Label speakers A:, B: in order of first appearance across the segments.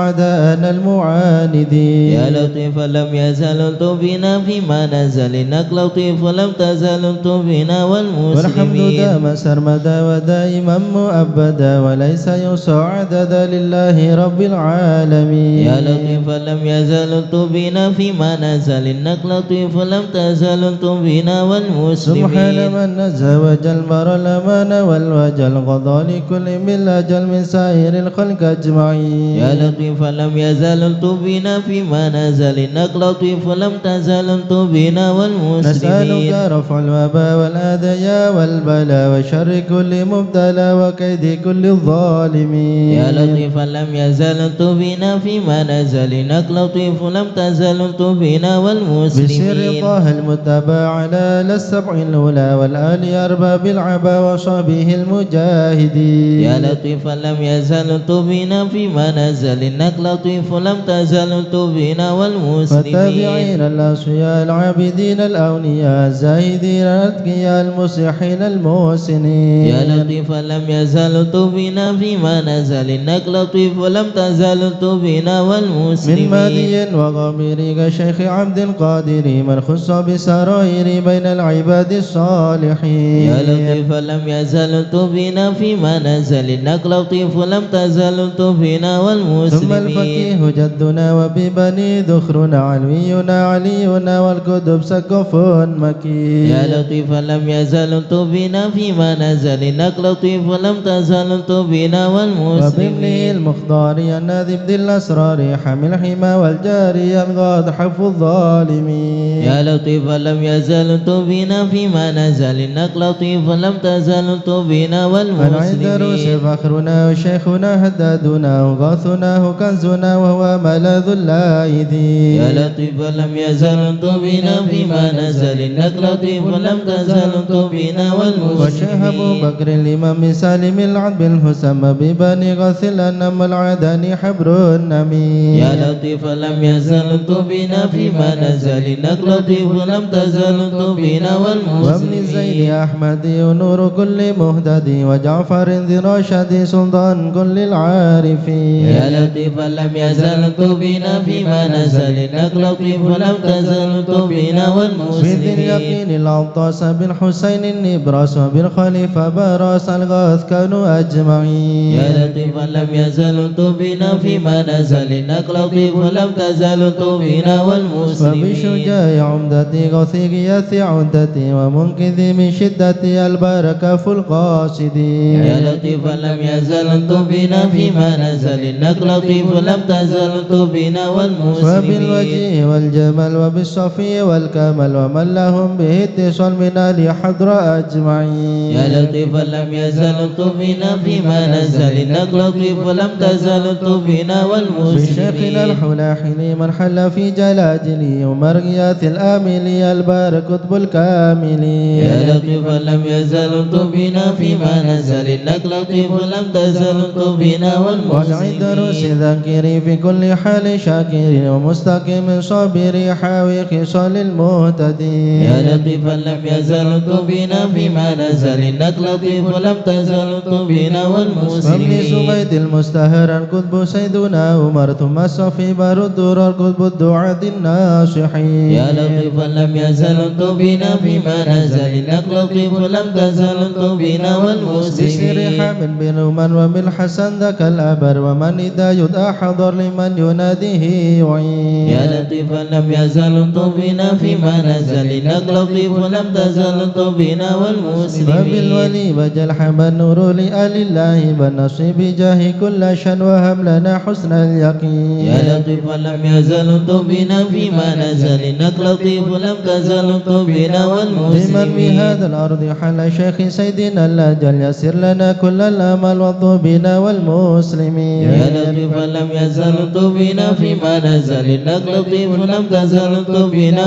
A: أعداءنا المعاندين
B: يا لطيفا لم يزل بنا فيما نزل إنك لطيف لم تزل بنا
A: والحمد
B: والمسلمين
A: دام سرمدا ودائما مؤبدا وليس يحصى عددا لله رب العالمين
B: يا لطيفا لم يزل بنا فيما نزل إنك لطيف لم تزل بنا والمسلمين
A: سبحان من نزه وجل بر الأمان والوجل قضى لكل من أجل من سائر الخلق أجمعين
B: يا لطيفا لم يزل بنا فيما نزل إنك لطيف لم تزل بنا والمسلمين
A: نسألك رفع الوباء والأذى والبلاء وشر كل مبتلى وكيد كل الظالمين
B: يا لطيفا لم يزل بنا فيما نزل إنك لطيف لم تزل بنا والمسلمين
A: بسر طه المتبع على السبع الأولى والآل أرباب العبا وصحبه المجاهدين
B: يا لطيفا لم يزل بنا فيما نزل إنك لطيف لم تزل بنا والمسلمين
A: والتابعين الأصفياء العابدين الأولياء الزاهدين الأتقياء المصلحين المحسنين
B: يا لطيفا لم يزل بنا فيما نزل إنك لطيف ولم تزل بنا والمسلمين
A: من مادي وغمير كشيخ عبد القادر من خص بسرائر بين العباد الصالحين
B: يا لطيفا لم يزل بنا فيما نزل إنك لطيف ولم تزل بنا
A: ثم
B: والمسلمين
A: الفقيه جدنا وببني ذخرنا علوينا علينا والكتب سقف مكين
B: يا لطيفا لم يزل بنا فيما نزل إنك لطيف ولم تزل بنا
A: وبابنه
B: والمسلمين
A: المختار الناذب ذي الأسرار حمل الحمى والجاري الغاض حف الظالمين
B: يا لطيفا لم يزل بنا فيما نزل إنك لطيف ولم تزل بنا
A: من عند روس
B: والمسلمين
A: فخرنا وشيخنا هدادنا وغاثنا كنزنا وهو ملاذ اللايدين
B: يا لطيفا لم يزل بنا فيما نزل إنك لطيف ولم تزل بنا
A: وشيخ أبو
B: والمسلمين
A: بكر الإمام سالم العذب الحسام ببني غسل النم العداني حبر النمي
B: يا لطيفا لم يزل بنا فيما نزل إنك لطيف ولم تزل بنا
A: وابن زيد
B: والمسلمين
A: أحمد نور كل مهتد وجعفر ذي رشد سلطان كل العارفين
B: يا لطيفا لم يزل بنا فيما نزل إنك لطيف ولم تزل بنا
A: بذي
B: والمسلمين
A: اليقين العطاس بالحسين النبراس وبالخليفة براس الغاث كانوا أجمعين
B: يا لطيفا لم يزل بنا فيما نزل إنك لطيف ولم تزل بنا والمسلمين
A: وبشجاع عمدتي غوثي غياثي عدتي ومنقذي من شدة البركة في القاصدين
B: يا لطيفا لم يزل بنا فيما نزل إنك لطيف ولم تزل بنا والمسلمين
A: وبالوجه والجمال وبالصفي والكمال ومن لهم به اتصال من آل حضر أجمعين
B: يا لطيفا لم يزل بنا فيما نزل إنك لطيف ولم تزل بنا
A: بشيخنا
B: والمسلمين
A: الحلاحل من حل في جلاجلي ومرقيات الآملي البار كتب الكاملي
B: يا لطيفا لم يزل بنا فيما نزل إنك لطيف ولم تزل بنا
A: والعيد روس
B: والمسلمين
A: ذاكري في كل حال شاكر ومستقيم صابر حاوي خصال المهتدين
B: يا لطيفا لم يزل بنا فيما نزل إنك لطيف ولم تزل بنا
A: وابن
B: والمسلمين
A: سميد المستهر الكتب سيدنا عمر ثم الصفي بار الدرر الكتب الدعاة الناصحين
B: يا لطيفا لم يزل بنا فيما نزل إنك لطيف ولم تزل بنا
A: بسر
B: والمسلمين
A: حامل بن رومان وبالحسن ذاك الأبر ومن إذا يدعى حضر لمن يناديه يعين
B: يا لطيفا لم يزل بنا فيما نزل إنك لطيف ولم تزل بنا والمسلمين
A: وبالولي بجل حب النور لآل الله بالنصيب جاه كل شن وهب لنا حسن اليقين
B: يا لطيفا لم يزل بنا فيما نزل إنك لطيف ولم تزل بنا
A: لمن
B: والمسلمين
A: بهذا الأرض حل شيخ سيدنا الأجل يسر لنا كل الأمل والطوبنا والمسلمين
B: يا لطيفا لم يزل بنا فيما نزل إنك لطيف ولم تزل بنا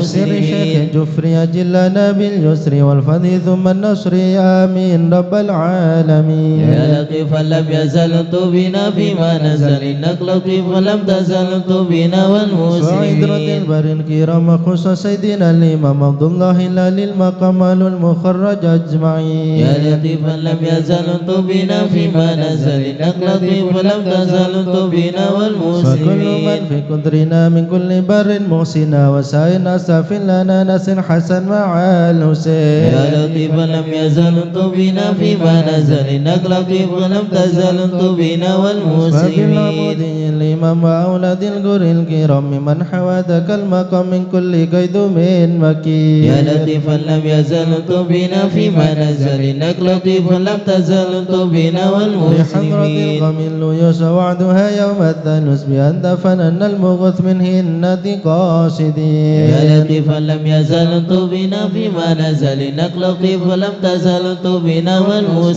A: بسر شيخ
B: والمسلمين
A: الجفري أجلنا باليسر والفضل ثم النصر آمين رب العالمين
B: يا لطيفا لم يزل بنا فيما نزل إنك لطيف ولم تزل بنا
A: وعدرة
B: والمسلمين
A: البر الكرام خص سيدنا الإمام عبد الله لا للمقام المخرج أجمعين
B: يا لطيفا لم يزل بنا فيما نزل إنك لطيف ولم تزل زللت بنا
A: وكل
B: والمسلمين
A: من في قدرنا من كل بر محسنا وسائنا استغفر لنا نسر حسن مع الحسين
B: يا لطيفا لم يزل بنا فيما نزل إنك لطيف لم تزل بنا والمسلمين
A: وبالعمودي الإمام وأولاد الجر الكرام من حوادك المقام من كل قيد من مكين
B: يا لطيفا لم يزل بنا فيما نزل إنك لطيف لم تزل بنا
A: بحضرة
B: والمسلمين
A: القوم الليوس وعدها يوم الثالوث بأن دفنن المغث من هنة قاصدين
B: يا لطيفا لم يزل بنا فيما نزل إنك لطيف لم تزل بنا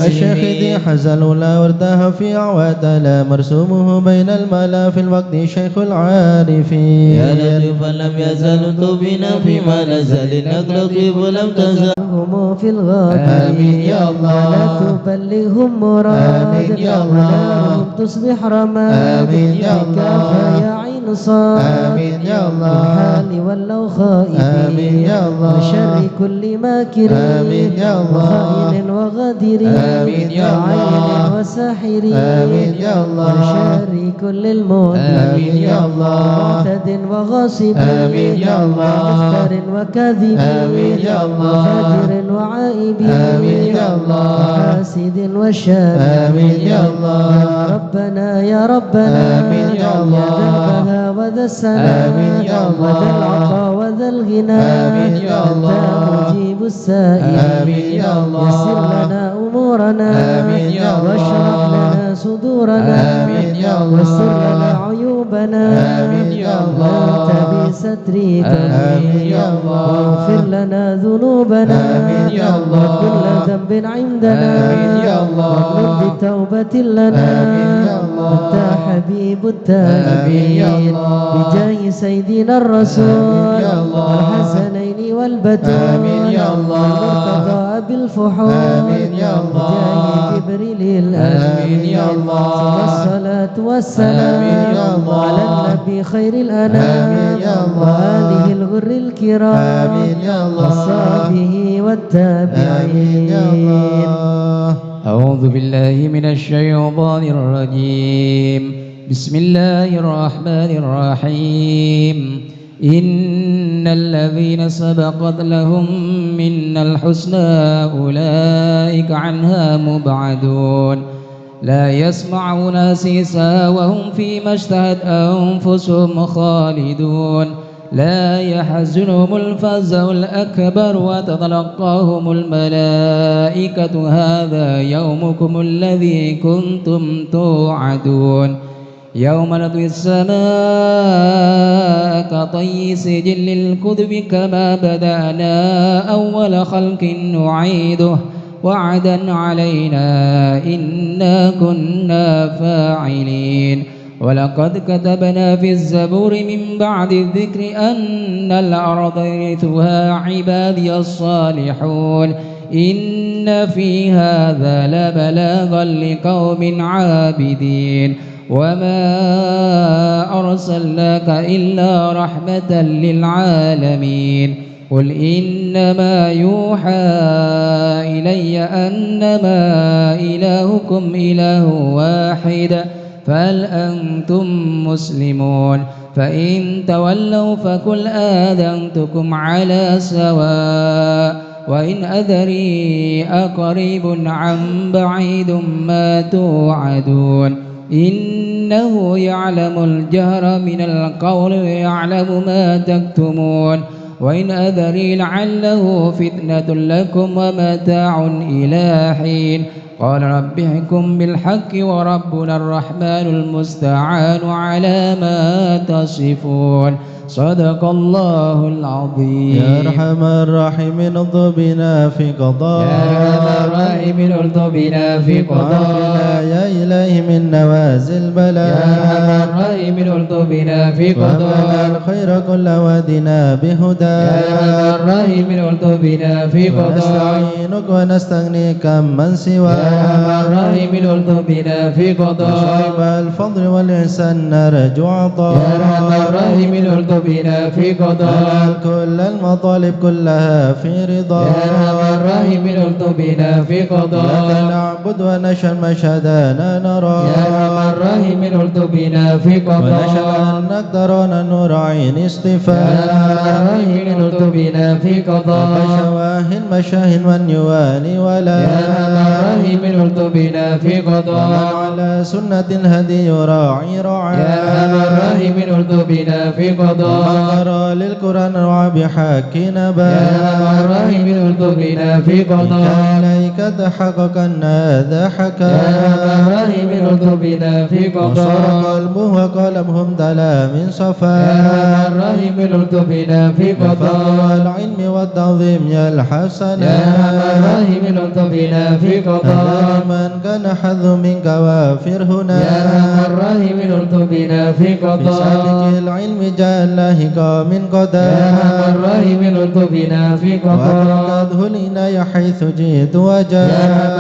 A: الشيخ ذي
B: والمسلمين
A: حزن لا وردها في عواد لا مرسومه بين الملا في الوقت شيخ العارفين
B: يا لطيفا لم يزل بنا فيما نزل إنك لطيف لم تزل
C: هم في الغابة
A: آمين يا الله.
C: ولا تبلغهم مراد
A: آمين يا الله.
C: ونارهم تصبح رماد
A: آمين يا
C: بك
A: الله.
C: فيا عين صاد
A: آمين يا الله.
C: بالحال ولوا خائفين
A: آمين يا الله.
C: وشر كل ماكر
A: آمين يا الله.
C: وخائن وغادر
A: آمين يا الله.
C: وعين وساحر
A: آمين يا الله.
C: وشر كل المؤمنين
A: آمين يا الله.
C: معتد وغاصب
A: آمين يا الله.
C: ومفتر وكاذب
A: آمين يا الله.
C: وفاجر وعائب
A: آمين يا الله.
C: وحاسد وشاب
A: آمين يا الله.
C: يا ربنا يا ربنا
A: آمين يا الله.
C: يا ذا البهاء وذا السلام
A: آمين يا الله.
C: وذا العطاء وذا الغنى
A: آمين يا الله.
C: أنت مجيب السائل
A: آمين يا الله.
C: يسر لنا أمورنا
A: آمين يا الله.
C: واشرح لنا صدورنا
A: آمين يا الله.
C: ويسر لنا عيوبنا
A: آمين يا الله.
C: وأنت بسترك
A: آمين يا الله.
C: واغفر لنا ذنوبنا
A: آمين يا الله.
C: وكل ذنب عندنا
A: آمين يا الله.
C: واطلب بتوبة لنا
A: آمين يا الله.
C: أنت حبيب
A: آمين
C: التائبين
A: يا الله.
C: بجاه سيدنا الرسول
A: آمين يا الله.
C: والحسنين والبتول
A: آمين يا الله.
C: والمرتضى بالفحول
A: آمين يا الله.
C: بجاه جبريل
A: آمين يا الله.
C: ثم الصلاة والسلام
A: آمين يا الله.
C: على النبي خير الأنام
A: آمين يا الله.
C: وآله الغر الكرام
A: آمين يا الله.
C: وصحبه
A: آمين يا
C: والتابعين.
A: الله.
C: أعوذ بالله من الشيطان الرجيم. بسم الله الرحمن الرحيم. إن الذين سبقت لهم منا الحسنى أولئك عنها مبعدون لا يسمعون حسيسها وهم فيما اشتهت أنفسهم خالدون لا يحزنهم الفزع الأكبر وتتلقاهم الملائكة هذا يومكم الذي كنتم توعدون يوم نطوي السماء كطي سجل للكتب كما بدأنا أول خلق نعيده وعدا علينا إنا كنا فاعلين ولقد كتبنا في الزبور من بعد الذكر أن الأرض يرثها عبادي الصالحون إن في هذا لبلاغا لقوم عابدين وما أرسلناك إلا رحمة للعالمين قل إنما يوحى إلي أنما إلهكم إله واحد فهل أنتم مسلمون فإن تولوا فقل آذنتكم على سواء وإن أدري أقريب عن بعيد ما توعدون إنه يعلم الجهر من القول ويعلم ما تكتمون وإن أدري لعله فتنة لكم ومتاع إلى حين قال رب احكم بالحق وربنا الرحمن المستعان على ما تصفون صدق الله العظيم.
A: يا أرحم الراحمين ارض بنا في قضاء
C: يا أرحم الراحمين ارض بنا في
A: وعافنا
C: قضاء
A: يا إلهي من نوازل البلاء
C: يا أرحم الراحمين ارض بنا في
A: وهب لنا
C: قضاء
A: الخير كل وادنا بهدى
C: يا أرحم الراحمين ارض بنا في قضاء
A: ونستعينك ونستغنيك عمن سواك
C: أرحم الراحمين الطف بنا في قضاء
A: صاحب الفضل والإحسان نرجو عطاء
C: يا أرحم الراحمين الطف بنا في قضاء
A: كل المطالب كلها في رضا
C: يا أرحم الراحمين الطف بنا في
A: لك
C: قضاء
A: نعبد ونشهد مشهدنا نرى
C: يا أرحم الراحمين الطف بنا في
A: ونشهد
C: قضاء
A: أنك ترانا نور عين
C: يا
A: اصطفاء
C: أرحم الراحمين الطف بنا في قضاء
A: شواهن مشاهن من يوالي ولا
C: يا أرحم الراحمين الطف بنا في
A: ومن
C: قضاء
A: على سنة الهدي يراعي رعايا
C: يا أرحم الراحمين الطف بنا في
A: ومن
C: قضاء
A: قرأ للقرآن روى بحق نبا
C: يا أرحم الراحمين الطف بنا في قضاء
A: إليك تحقق أن هذا حكى
C: يا أرحم الراحمين الطف بنا في
A: وصار
C: قضاء
A: قلبه وقلمهم تلا من
C: يا
A: صفا
C: أرحم الراحمين الطف بنا في
A: بالفضل
C: قضاء
A: والعلم والتعظيم يا الحسن
C: يا أرحم الراحمين الطف بنا في قضاء
A: من كان حظ منك وافر هنا
C: يا أرحم الراحمين الطف بنا في قضاء
A: بسالك العلم جاء الله من قدر
C: يا أرحم الراحمين الطف بنا في قضاء
A: وأنقذه العناية حيث جئت
C: يا
A: وجاء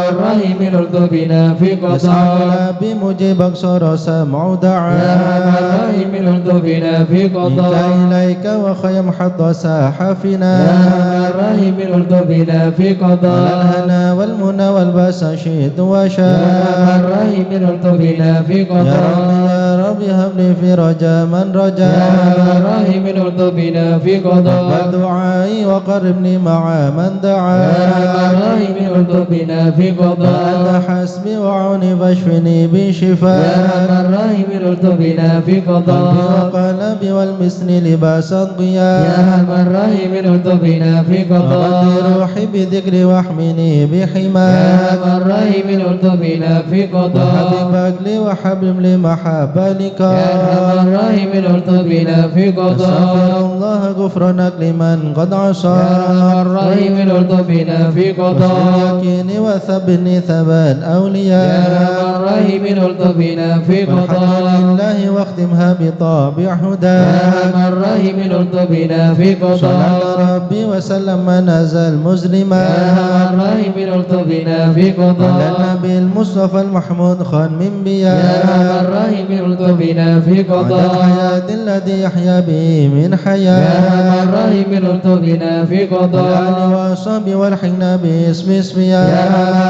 C: أرحم الراحمين الطف بنا في قضاء
A: يسعى بمجيبك صار سمع دعاء
C: يا أرحم الراحمين الطف بنا في
A: إنت
C: قضاء
A: إليك وخيم حط ساحفنا
C: يا أرحم الراحمين الطف بنا في قضاء
A: الهنا والمنى والباس شئت
C: يا
A: وشاء
C: أرحم الراحمين الطف بنا في
A: يا
C: قضاء
A: رب هب لي في رجاء من
C: يا
A: رجاء
C: أرحم الراحمين الطف بنا في قضاء
A: دعائي وقربني مع من
C: يا
A: دعا
C: أرحم الراحمين الطف بنا في
A: أنت
C: قضاء
A: حسبي وعوني فاشفني
C: يا
A: بشفاء
C: أرحم الراحمين الطف بنا في
A: قلبي
C: قضاء
A: وقلبي والمسن لباس
C: يا
A: الضياء
C: أرحم الراحمين الطف بنا في
A: وغذي
C: قضاء
A: روحي بذكري واحمني
C: يا
A: بحماء
C: أرحم الراحمين الطف بنا في قضاء
A: وحبيبك لي وحبب لي محبتك
C: يا أرحم الراحمين الطف بنا في
A: أستغفر
C: قضاء
A: الله غفرانك لمن قد عصى
C: يا أرحم الراحمين الطف بنا في قضاء
A: يقيني وثبني ثبات
C: يا
A: أولياء
C: أرحم الراحمين الطف بنا في
A: والحمد
C: قضاء
A: لله واختمها بطابع
C: يا
A: هدى
C: أرحم الراحمين الطف بنا في
A: صلى
C: قضاء
A: ربي وسلم ما نزل
C: يا
A: مسلما
C: أرحم الراحمين الطف بنا في
A: على
C: قضاء
A: النبي المصطفى المحمود خان من
C: يا أرحم
A: بيا
C: الراحمين الطف بنا في
A: على
C: قضاء
A: الحياة الذي يحيا به من
C: يا أرحم
A: حياة
C: الراحمين الطف بنا في
A: والآل
C: قضاء
A: وصحبه والحقنا باسم
C: يا
A: اسميا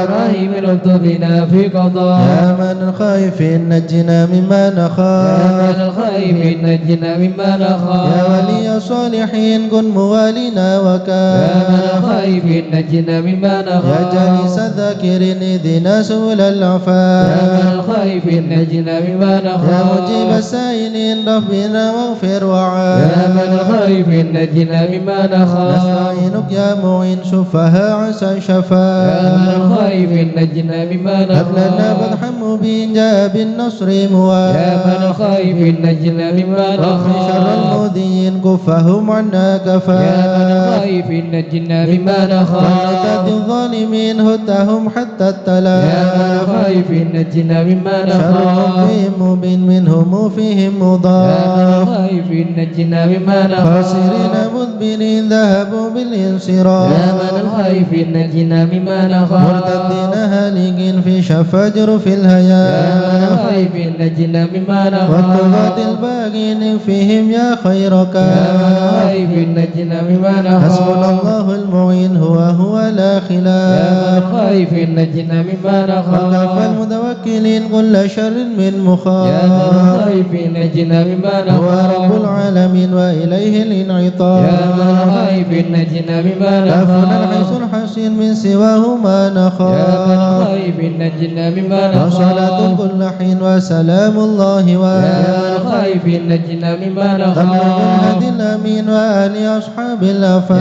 C: أرحم الراحمين الطف بنا في
A: يا
C: قضاء
A: من الخائف نجنا مما
C: يا
A: نخاف
C: من الخائف نجنا مما نخاف
A: يا ولي الصالحين كن موالينا
C: يا من
A: وكاف
C: الخائف نجنا مما
A: يا
C: نخاف
A: جليس الذاكرين اهدنا سبل
C: يا من
A: العفاف
C: الخائف نجنا مما
A: يا
C: نخاف
A: مجيب السائلين ربنا واغفر وعاف
C: يا من الخائف نجنا مما نخاف
A: نستعينك يا معين شفها عسى
C: يا من
A: شفاء
C: الخائف نجنا مما
A: هب لنا
C: نخاف
A: فتحا مبينا بالنصر
C: يا من
A: مواف
C: الخائف نجنا مما
A: واغفر شر
C: نخاف
A: المؤذين كفهم عنا
C: يا من
A: كفاف
C: الخائف نجنا مما
A: ونكد
C: نخاف
A: الظالمين هدهم حتى
C: يا من
A: التلاف
C: الخائف نجنا مما
A: شر
C: نخاف
A: فيهم مبين منهم فيهم
C: يا من
A: مضاف
C: الخائف نجنا مما
A: خاسرين
C: نخاف
A: مذبلين ذهبوا بالانصراف
C: يا من الخائف نجنا مما نخاف
A: مرتدين هالكين في شفاجر في
C: يا من
A: الهيام
C: الخائف نجنا مما
A: والطغاة
C: نخاف
A: الباغين فيهم يا خير
C: يا من
A: كاف
C: الخائف نجنا مما نخاف
A: حسبنا الله المعين هو لا
C: يا من
A: خلاف
C: الخائف نجنا مما
A: وكفى
C: نخاف
A: المتوكلين كل شر من
C: يا من
A: مخاف
C: الخائف نجنا مما
A: هو رب
C: نخاف
A: العالمين وإليه الانعطاف
C: يا من الخائف نجنا مما
A: كافنا الحس
C: نخاف
A: الحسين من سواه ما
C: يا من
A: نخاف
C: الخائف نجنا مما
A: وصلاة
C: نخاف
A: كل حين وسلام الله
C: يا من
A: وآله
C: الخائف نجنا مما
A: تبلغ
C: نخاف
A: الهدي الأمين وآل أصحاب
C: يا من
A: الأفاق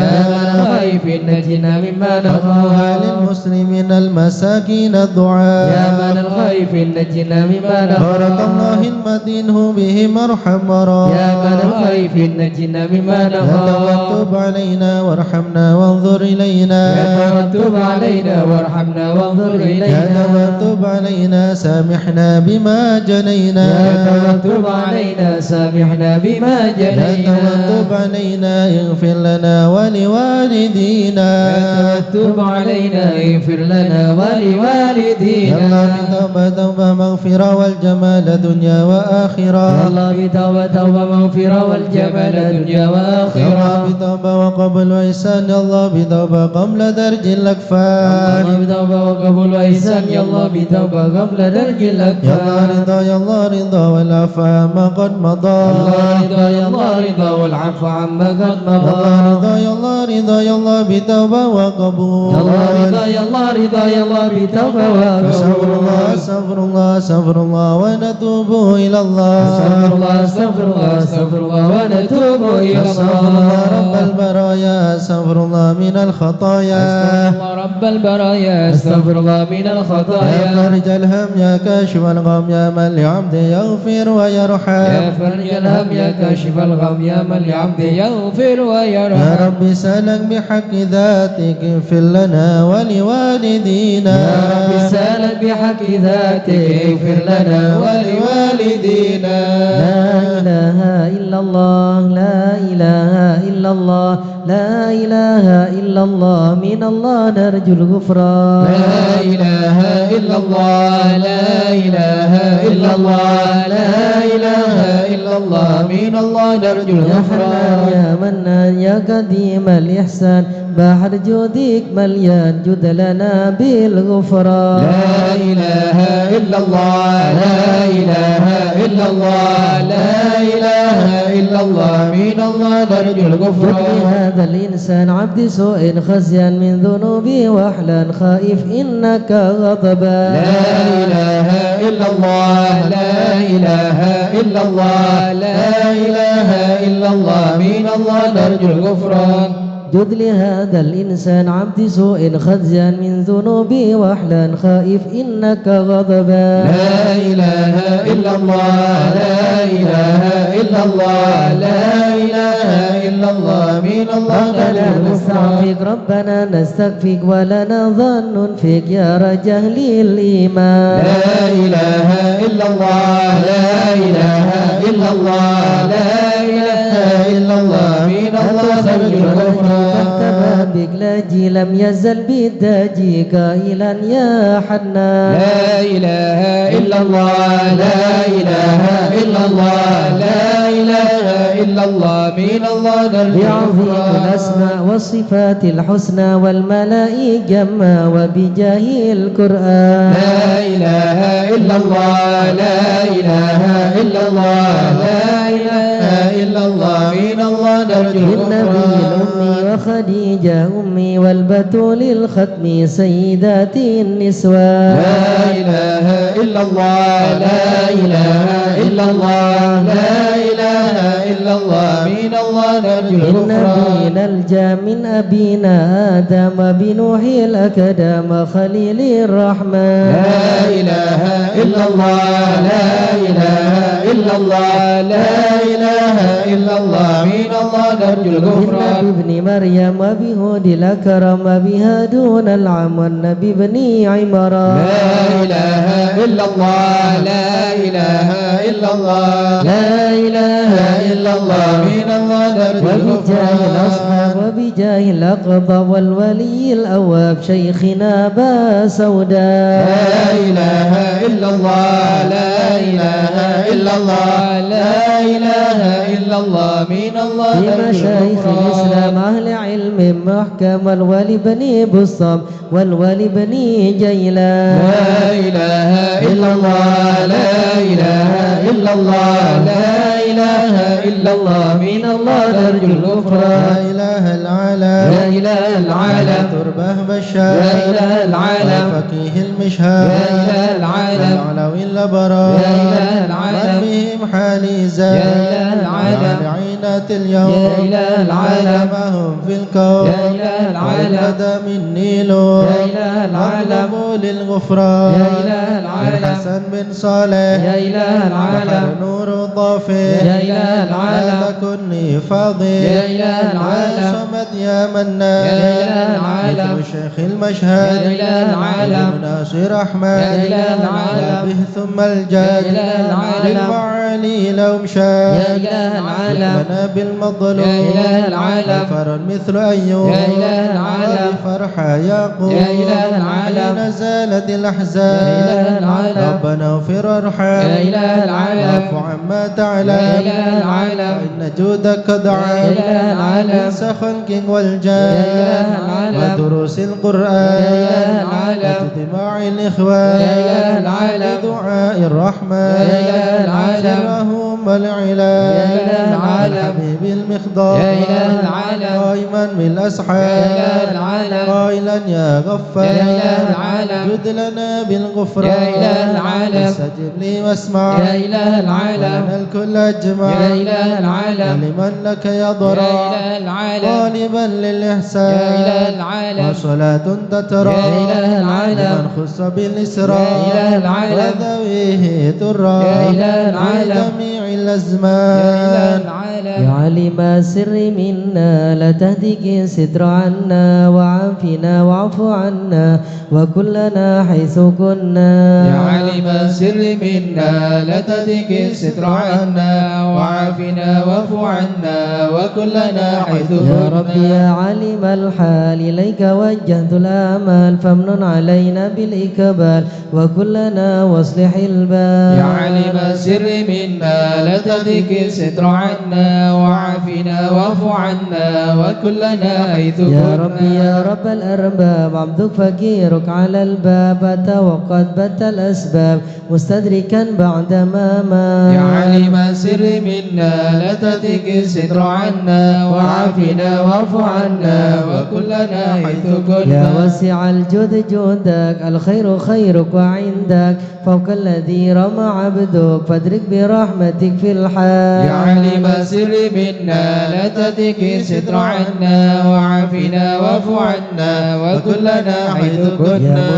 C: الخائف نجنا مما
A: أخوها
C: نخاف
A: للمسلمين المساكين
C: يا
A: الدعاء
C: من الخائف نجنا مما
A: بارك الله
C: نخاف
A: المدين له بهم ارحم ورا
C: يا من الخيف نجنا مما
A: يا
C: نخاف
A: توتب علينا وارحمنا وانظر إلينا
C: يا توتب علينا وارحمنا وانظر
A: يا
C: إلينا
A: توتب علينا سامحنا بما جنينا
C: يا توتب علينا سامحنا بما
A: يا
C: جنينا
A: توتب علينا اغفر لنا ولوالدينا
C: يا توتب علينا اغفر لنا
A: يا
C: ولوالدينا
A: الله بتوبة توبة مغفرة والجمال دنيا
C: يا
A: وآخرة
C: الله بتوبة توبة مغفرة والجمال دنيا
A: يا الله
C: وآخرة
A: بتوبة وقبل وإحسان يا الله بتوبة قبل درج
C: يا
A: الأكفان
C: الله بتوبة وقبول وإحسان يا الله بتوبة قبل درج
A: يا الله
C: الأكفان
A: رضا يا الله رضا والعفا ما قد مضى
C: الله رضا يا الله رضا والعفو عما قد
A: يا الله
C: مضى
A: رضا يا الله رضا يا الله بتوبة وقبول
C: يا الله رضا يا الله رضا يا الله بتوبة
A: أستغفر الله
C: وقبول
A: أستغفر الله أستغفر الله ونتوب إلى الله
C: استغفر الله استغفر الله استغفر الله ونتوب إلى
A: أستغفر الله رب
C: الله
A: البرايا أستغفر الله من الخطايا
C: استغفر الله رب البرايا استغفر الله من
A: يا
C: الخطايا
A: فرج الهم يا كاشف الغم يا من لعبده يغفر ويرحم
C: يا فرج الهم يا كاشف الغم يا من لعبده يغفر
A: يا
C: ويرحم
A: رب سألك بحق ذاتك اغفر لنا ولوالدينا
C: يا رب سالك بحق ذاتك اغفر لنا ولوالدينا
B: لا إله إلا الله لا إله إلا الله لا إله إلا الله من الله نرجو الغفران
C: لا إله إلا الله لا إله إلا الله لا إله إلا الله من الله نرجو
B: يا حنان
C: الغفران
B: يا منان يا قديم الإحسان بحر جودك مليان جد لنا بالغفران
C: لا إله إلا الله لا إله إلا الله لا إله إلا الله من الله نرجو
B: جد
C: الغفران
B: هذا الإنسان عبد سوء خزيا من ذنوبي وحلا خائف إنك غضبا
C: لا إله إلا الله لا إله إلا الله لا إله إلا الله من الله نرجو الغفران
B: جد لهذا الإنسان عبد سوء خزيا من ذنوبي وحلا خائف إنك غضبا
C: لا إله إلا الله لا إله إلا الله لا إله إلا الله من الله
B: ربنا
C: نرجو الغفران
B: نستغفرك ربنا نستغفرك ولنا ظن فيك يا رجهل الإيمان
C: لا إله إلا الله لا إله إلا الله لا إله إلا الله من الله نرجو الغفران
B: فاكتب بك لاجي لم يزل بالداجي قائلا يا حنان
C: لا إله إلا الله لا إله إلا الله لا إله إلا الله من الله نرجو
B: بعظيم
C: الغفران
B: الأسماء والصفات الحسنى والملائكة جمع وبجاه القرآن
C: لا إله إلا الله لا إله إلا الله لا إله إلا الله من الله نرجو
B: بالنبي
C: الغفران
B: الأمي وخديجة أمي والبتول الختم سيدات النسوان
C: لا إله إلا الله لا إله إلا الله لا إله إلا الله من الله نرجو
B: إن
C: الغفران
B: بينا الجا من أبينا آدم بنوح الأكدام خليل الرحمن
C: لا إله إلا الله لا إله إلا الله لا إله إلا الله من الله نرجو الغفران
B: بالنبي ابن مريم وبهود الأكرم وبهادون العم والنبي ابن عمران
C: لا إله إلا الله لا إله إلا الله لا إله إلا الله من الله نرجو
B: وبجاه
C: الغفران
B: الأصحاب وبجاه الأقضى والولي الأواب شيخنا با سوداء
C: لا إله إلا الله لا إله إلا الله لا إله إلا الله من الله نرجو
B: لمشايخ الإسلام
C: الغفران
B: أهل علم محكم والولي بن بسطام والولي بن جيلان
C: لا إله إلا الله لا إله إلا الله لا إله إلا إلا الله من الله نرجو
A: يا
C: الغفران
A: إله
C: يا
A: العالم
C: إله العالم
A: تربه بشار
C: يا إله العالم
A: وفقيه المشهار
C: يا إله العالم
A: العلوي الأبرار
C: يا إله العالم
A: بهم حالي زاد
C: يا إله العالم
A: عينات اليوم
C: يا إله العالم
A: ما هم في الكون
C: يا إله العالم
A: بدا مني له
C: يا إله العالم
A: للغفران
C: يا إله العالم
A: حسن بن صالح
C: يا إله العالم
A: بحر نور ضافي
C: يا إله العالم
A: لا تكني فاضي
C: يا إله العالم
A: يا صمد يا منان
C: يا إله العالم
A: مثل شيخ المشهد
C: يا إله العالم
A: ناصر أحمد
C: يا إله العالم
A: به ثم الجاد
C: يا إله العالم
A: للمعالي لو مشاد
C: يا إله العالم
A: لنا بالمظلوم
C: يا إله العالم
A: فرد مثل أيوب
C: يا إله العالم
A: فرحة يعقوب
C: يا إله العالم
A: حين زالت
C: يا
A: الأحزان
C: إله العالم
A: ربنا اغفر وارحم
C: يا إله العالم
A: واعف عما تعلم
C: يا إله العالم
A: فإن جودك دعا
C: يا إله العالم
A: انسى خلق
C: يا
A: والجان
C: إله العالم
A: ودروس القرآن
C: يا إله العالم
A: واجتماع الإخوان
C: يا إله العالم
A: بدعاء الرحمن
C: يا إله العالم
A: سرهم والعلام
C: يا إله العالم
A: حبيب المخضار
C: يا إله العالم
A: قائما بالأسحار
C: يا إله العالم
A: قائلا يا غفار
C: يا إله العالم
A: جد لنا بالغفران
C: يا إله العالم
A: استجب لي واسمع
C: يا إله العالم
A: ولنا الكل أجمع
C: يا إله العالم
A: ولمن لك
C: يا
A: يضرع
C: إله العالم
A: طالبا للإحسان
C: يا إله العالم
A: وصلاة تترى
C: يا إله العالم
A: لمن خص بالإسراء
C: يا إله العالم
A: وذويه ترى
C: يا إله العالم
A: جميع
C: يا إله
A: الأزمان
C: العالم
B: يا علم السر منا لا تهدك ستر عنا وعافنا واعف عنا وكلنا حيث كنا
C: يا عالم السر منا لا تهدك الستر عنا وعافنا واعف عنا وكلنا حيث
B: يا
C: كنا
B: رب يا عالم الحال إليك وجهت الآمال فامنن علينا بالإقبال وكلنا واصلح البال
C: يا عالم السر منا لا تهدك الستر عنا وعافنا واعف عنا وكلنا حيث كنا
B: يا رب يا رب الأرباب عبدك فقيرك على الباب أتى وقد بت الأسباب مستدركا بعدما ما
C: يا عالم السر منا لا تهدك الستر عنا وعافنا واعف عنا وكلنا حيث كنا
B: يا واسع الجود جودك الخير خيرك وعندك فوق الذي رمى عبدك فادرك برحمتك في الحال
C: يا عالم السر منا لا تهدك الستر عنا وعافنا واعف عنا وكلنا حيث
B: يا
C: كنا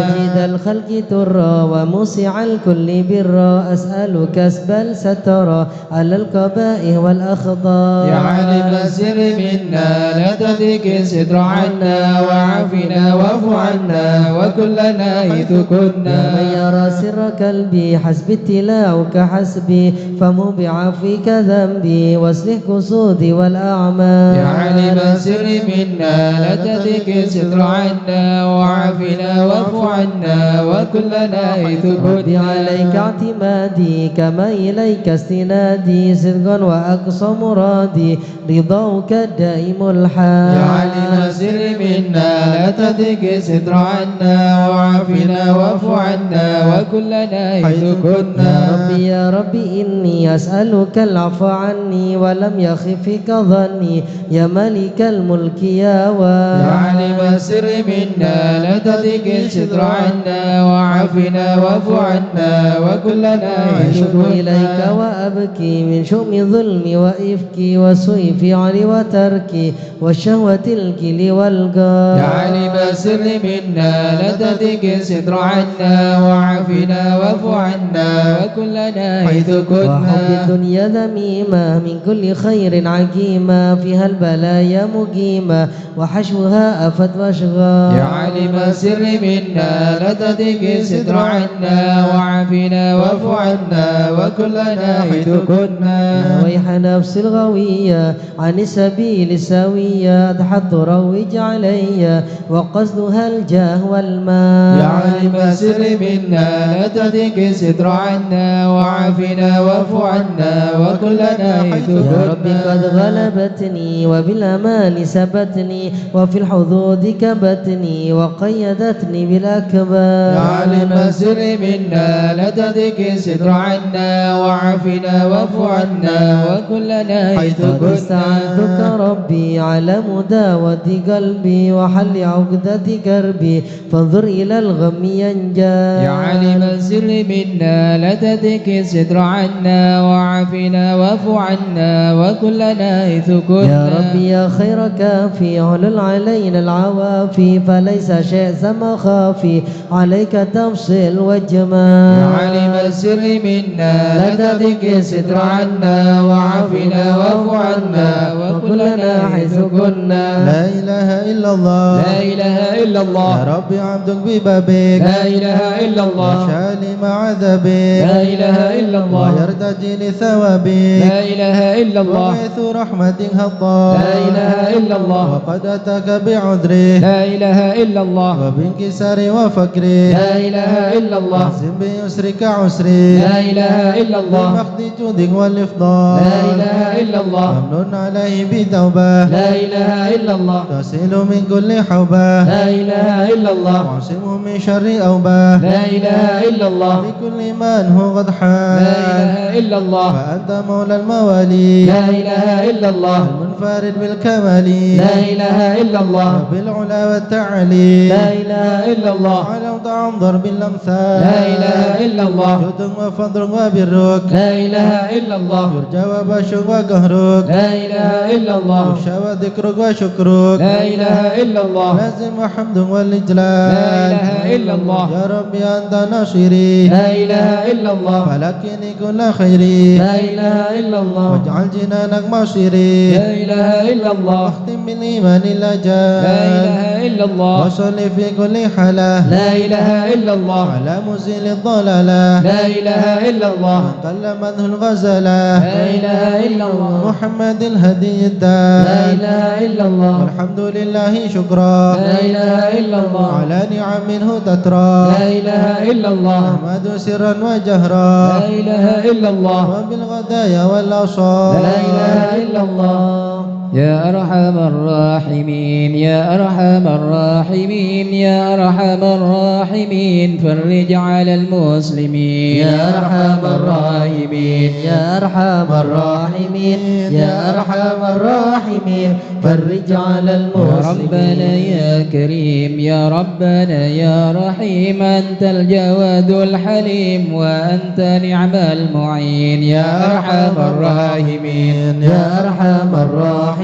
B: مجيد الخلق ترى وموسع الكل برا أسألك اسبل سترى على القبائح والأخضار
C: يا عالم السر منا لا تهدك الستر عنا وعافنا واعف عنا وكلنا حيث
B: يا
C: كنا
B: من يرى سر قلبي حسبي اتلاعك حسبي فمو بعفوك ذنبي واصلح قصودي والأعمال
C: يا عالم السر منا لا تهدك الستر عنا وعافنا واعف عنا وكلنا حيث
B: ربي
C: كنا
B: عليك اعتمادي كما إليك استنادي صدقا وأقصى مرادي رضاك الدائم الحال
C: يا عالم السر منا لا تهدك الستر عنا وعافنا واعف عنا وكلنا حيث
B: يا
C: كنا
B: ربي يا ربي إني أسألك العفو عني ولم يخفك ظني يا ملك الملك يا
C: يا
B: واد
C: عالم السر منا لا تهدك الستر عنا وعافنا واعف عنا وكلنا حيث
B: أشكو إليك
C: كنا
B: وأبكي من شؤم ظلمي وإفكي وسوء فعلي وتركي والشهوة الكل والقار
C: يا عالم السر منا لا تهدك الستر عنا وعافنا واعف عنا وكلنا حيث
B: وحب
C: كنا
B: الدنيا ذميمة من كل خير عقيمة فيها البلايا مقيمة وحشوها أفت واشغال
C: يا عالم السر منا لا تهدك الستر عنا وعافنا واعف عنا وكلنا حيث كنا
B: يا ويح نفس الغوية عن السبيل السوية أضحت تروج علي وقصدها الجاه والمال
C: يا عالم السر منا لا تهدك الستر عنا وعافنا واعف عنا وكلنا حيث
B: يا
C: كنا
B: رب قد غلبتني وبالأمان سبتني وفي الحدود كبتني وقيدتني بالأكبار
C: يا عالم السر منا لا تهدك الستر عنا وعافنا واعف عنا وكلنا حيث
B: قد
C: كنا.
B: استعنتك ربي على مداوة قلبي وحل عقدة كربي فانظر إلى الغم ينجى.
C: يا عالم السر منا لا تتك الستر عنا وعافنا واعف عنا وكلنا حيث كنا.
B: يا ربي يا خير كافي اعلل علينا العوافي فليس شيء مخافي عليك تفصيل والجمال.
C: يا عالم السر منا لا تتك الستر عنا وعافنا واعف عنا وكلنا حيث كنا.
A: لا إله إلا الله
C: لا إله إلا الله.
A: يا ربي عبدك ببابك
C: لا إله إلا الله.
A: وشالي مع ذبك
C: لا إله إلا الله.
A: ويرتجي لثوابك
C: لا إله إلا الله.
A: وغيث رحمة هطال
C: لا إله إلا الله.
A: وقد أتاك بعذره
C: لا إله إلا الله.
A: وبانكسار وفكره
C: لا إله إلا الله.
A: واحسن بيسرك عسري
C: لا إله إلا الله.
A: بمخد جودك والإفضال
C: لا إله إلا الله.
A: ممنون عليه بتوبة
C: لا إله إلا الله.
A: تصل من كل حوبة
C: لا إله إلا الله.
A: واعصمه من شر أوبة
C: لا إله إلا الله.
A: لكل من هو قد حال
C: لا إله إلا الله.
A: فأنت مولى الموالي
C: لا إله إلا الله.
A: المنفرد بالكمال
C: لا إله إلا الله.
A: وبالعلا والتعلي
C: لا إله إلا الله.
A: على وضع ضرب الأمثال
C: لا إله إلا الله.
A: جود وفضل وبرك
C: لا إله إلا الله.
A: يرجى وبشر وقهرك
C: لا إله إلا الله.
A: يخشى وذكرك وشكرك
C: لا إله إلا الله.
A: لازم وحمد والإجلال
C: لا إله إلا الله.
A: يا ربي أنت ناصري
C: لا إله إلا الله.
A: فلكني كل خيري
C: لا إله إلا الله.
A: واجعل جنانك مصيري
C: لا إله إلا الله.
A: واختم بالإيمان الأجال
C: لا إله إلا الله.
A: وصل في كل حالة
C: لا إله إلا الله.
A: على مزيل الضلالة
C: لا إله إلا الله.
A: من كلمته الغزالة
C: لا إله إلا الله.
A: محمد الهدي الدال
C: لا إله إلا الله.
A: والحمد لله شكرا
C: لا إله إلا الله.
A: على نعم منه تترى
C: لا إله إلا الله.
A: أحمد سرا وجهرا
C: لا إله إلا الله.
A: وبالغدايا والأصال
C: لا إله إلا الله. يا أرحم الراحمين يا أرحم الراحمين يا أرحم الراحمين فرج على المسلمين
B: يا أرحم الراحمين يا أرحم الراحمين يا أرحم الراحمين فرج على
C: يا ربنا
B: المسلمين.
C: يا كريم يا ربنا يا رحيم أنت الجواد الحليم وأنت نعم المعين يا أرحم الراحمين
B: يا أرحم الراحمين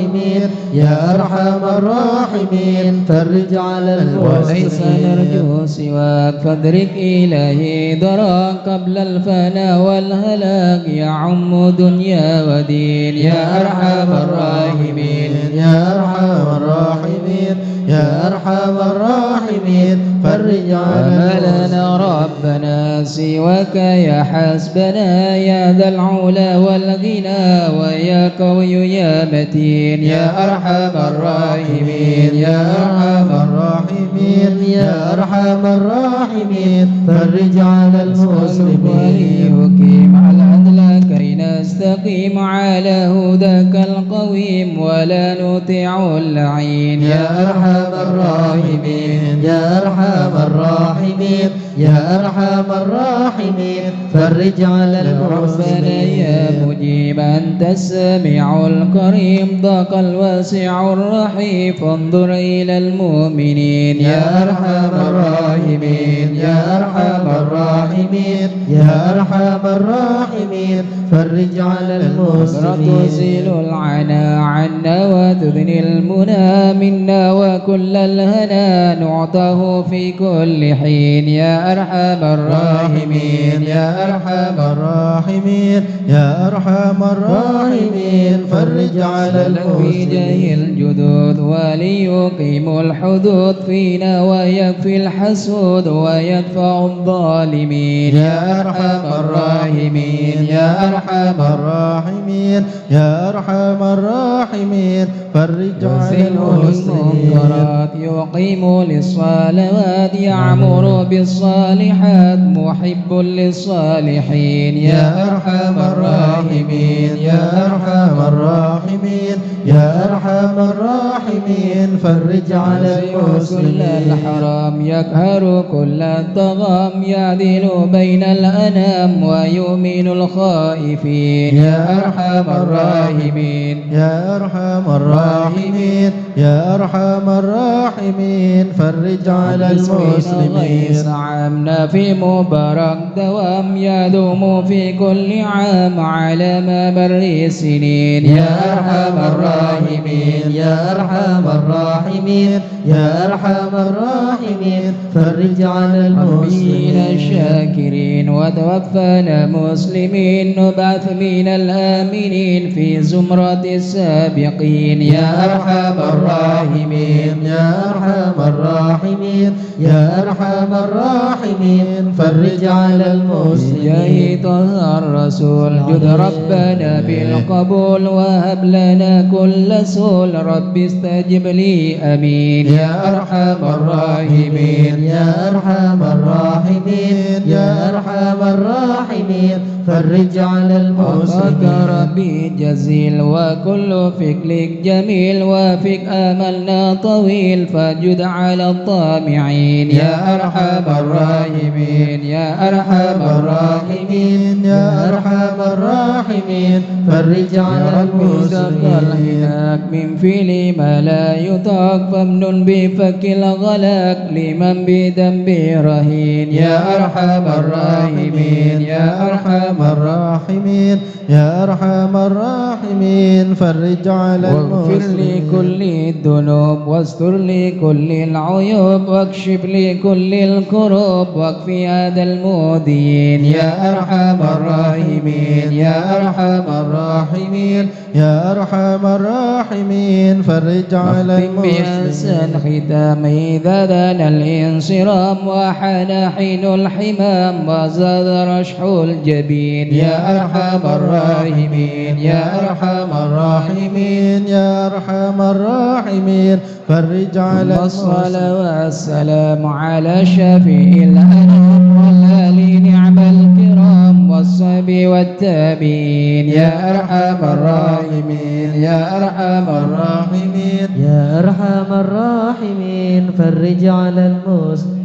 B: يا أرحم الراحمين فرج على
C: وليس
B: المسلمين.
C: نرجو سواك فادرك إلهي دراك قبل الفناء والهلاك يعم دنيا ودين يا أرحم الراحمين
A: يا أرحم الراحمين يا أرحم الراحمين فرج على
C: وما لنا ربنا سواك يا حسبنا يا ذا العلا والغنى ويا قوي يا متين يا أرحم الراحمين
A: يا أرحم الراحمين يا أرحم الراحمين فرج على المسلمين
C: يقيم على عدلك كي نستقيم على هداك القويم ولا نطيع اللعين
A: يا أرحم الراحمين
B: يا أرحم الراحمين يا أرحم الراحمين فرج على
C: ربنا يا
B: المسلمين.
C: مجيب أنت السميع الكريم ضاق الواسع الرحيم فانظر إلى المؤمنين
A: يا أرحم الراحمين يا أرحم الراحمين يا أرحم الراحمين فرج على المسلمين
C: تزيل العنا عنا وتذني المنى منا وكل الهنا نعطاه في كل حين يا أرحم الراحمين
A: يا أرحم الراحمين يا أرحم الراحمين فرج على
C: في جاه
A: المسلمين
C: الجدود وليقيم الحدود فينا ويكفي الحسود ويدفع الظالمين
A: يا أرحم الراحمين يا أرحم الراحمين يا أرحم الراحمين فرج على
C: يزيل
A: المسلمين
C: المنكرات يقيم للصلوات يعمر بالصالحات محب للصالحين
A: يا أرحم الراحمين يا أرحم الراحمين يا أرحم الراحمين الراحمين فرج على
C: كل
A: المسلمين
C: الحرام يقهر كل الطغام يعدل بين الأنام ويؤمن الخائفين يا أرحم الراحمين
A: يا أرحم الراحمين يا أرحم الراحمين فرج على المسلمين
C: عامنا في مبارك دوام يدوم في كل عام على ممر السنين يا أرحم الراحمين
B: يا أرحم الراحمين يا أرحم الراحمين فرج على
C: المسلمين
B: المسلمين
C: الشاكرين وتوفنا مسلمين نبعث من الآمنين في زمرة السابقين يا أرحم الراحمين
A: يا أرحم الراحمين يا أرحم الراحمين فرج على المسلمين
C: يا طه الرسول جد ربنا بالقبول وهب لنا كل سول رب استجب لي أمين يا أرحم الراحمين
A: يا أرحم الراحمين يا أرحم الراحمين فرج على المسلمين
C: ربي جزيل وكل فكرك جميل وفيك آملنا طويل فجد على الطامعين يا أرحم الراحمين يا أرحم الراحمين
A: يا أرحم الراحمين فرج على المسلمين
C: من فعل ما لا يطاق فمن بفك الغلاك لمن بذنبه رهين يا أرحم الراحمين يا أرحم
A: الراحمين يا أرحم الراحمين فرج على
C: واغفر
A: المسلمين
C: لكل الذنوب واستر لكل العيوب واكشف لكل الكروب واكفي هذا المؤذين يا أرحم الراحمين يا أرحم
A: الراحمين يا أرحم الراحمين فرج على
C: بأحسن
A: المسلمين
C: ختام إذا دان الانصرام وحان حين الحمام وزاد رشح الجبين يا أرحم الراحمين يا أرحم
A: الراحمين يا أرحم الراحمين فرج على
C: والصلاة والسلام على شفيع الأنام والآل نعم الكرام والصحب والتابعين يا أرحم الراحمين يا أرحم الراحمين
B: يا أرحم الراحمين فرج على المسلمين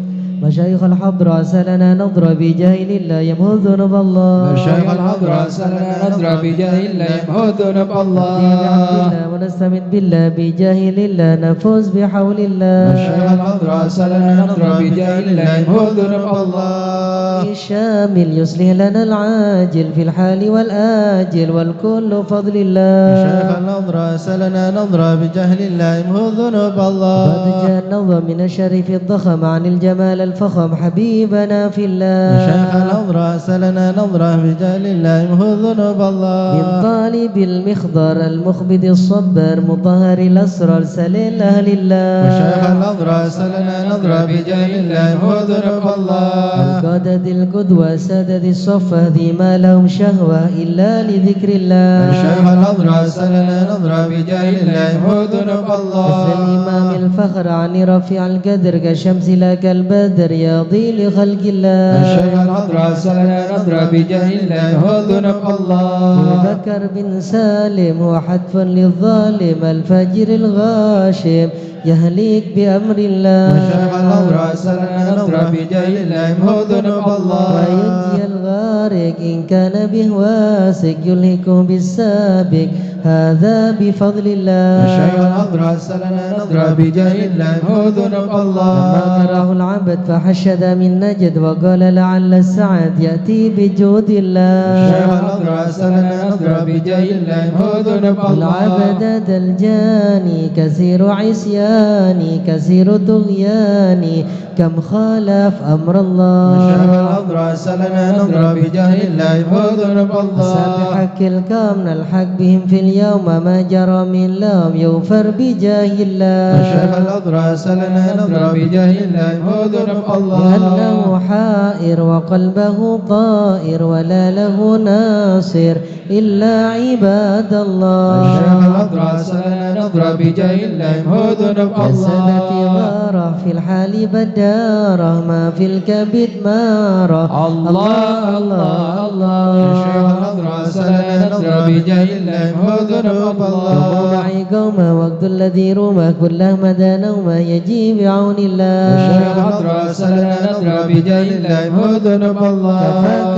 B: مشايخ الحضرة سلنا نضرب بجاهل الله يمهو ذنوب الله
C: مشايخ الحضرة سلنا نضرب بجاهل الله يمهو ذنوب الله
B: ونستمد بالله بجاهل الله نفوز بحول الله
C: مشايخ الحضرة سلنا نضرب بجاهل الله يمهو ذنوب الله
B: الشامل يصلح لنا العاجل في الحال والآجل والكل فضل الله
A: شيخ النظرة سلنا نظرة بجهل الله يمهو ذنوب الله
B: قد جاء النظر من الشريف الضخم عن الجمال الفخم حبيبنا في الله
A: شيخ النظرة سلنا نظرة بجهل الله يمهو ذنوب الله
B: من طالب المخضر المخبد الصبر مطهر الأسرار سليل أهل الله
A: شيخ النظرة سلنا نظرة بجهل الله يمهو ذنوب الله
B: القادة القدوة سادة الصفة ذي ما لهم شهوة إلا لذكر الله
A: شيخ النظرة سلنا نظرة بجهل الله يمهو ذنوب الله
B: مثل الإمام الفخر عن رفيع القدر كالشمس لا كالبدر يضي لخلق الله
A: شيخ النظرة سلنا نظرة بجهل الله يمهو ذنوب الله
B: بكر بن سالم هو حتف للظالم الفجر الغاشم يهليك بأمر الله
A: شيخ النظرة سلنا نظرة بجهل الله يمهو ذنوب الله
B: وينجي الغارق إن كان به واسق يلهكه بالسابق هذا بفضل الله
A: شيخ النظرة سلنا نظرة بجهل الله يمهو ذنوب الله
B: لما تراه العبد فحشد من نجد وقال لعل السعد يأتي بجود الله
A: شيخ النظرة سلنا نظرة بجهل الله يمهو ذنوب الله
B: العبد دلجاني كثير عصياني كثير طغياني كم خالف أمر الله
A: شيخ النظرة سلنا نظرة بجهل الله يمهو ذنوب الله
B: سابحك الكامن الحق بهم في اليوم ما جرى من لام يغفر بجاه الله
A: شيخ النظرة سلنا نظرة بجهل الله يمهو ذنوب الله
B: لأنه حائر وقلبه طائر ولا له ناصر إلا عباد الله
A: شيخ النظرة سلنا نظرة بجهل الله يمهو ذنوب
B: كسدت
A: الله
B: غارة في الحال بدارة ما في الكبد مارة
C: الله الله الله
A: شيخ النظرة سلنا نظرة بجهل الله يمهو ذنوب
B: قوموا
A: الله
B: معي قوما وقت الذي روما كله مدى نوما يجي بعون الله
A: الشيخ نضرة سلنا نضرة بجاه الله امحو ذنوب الله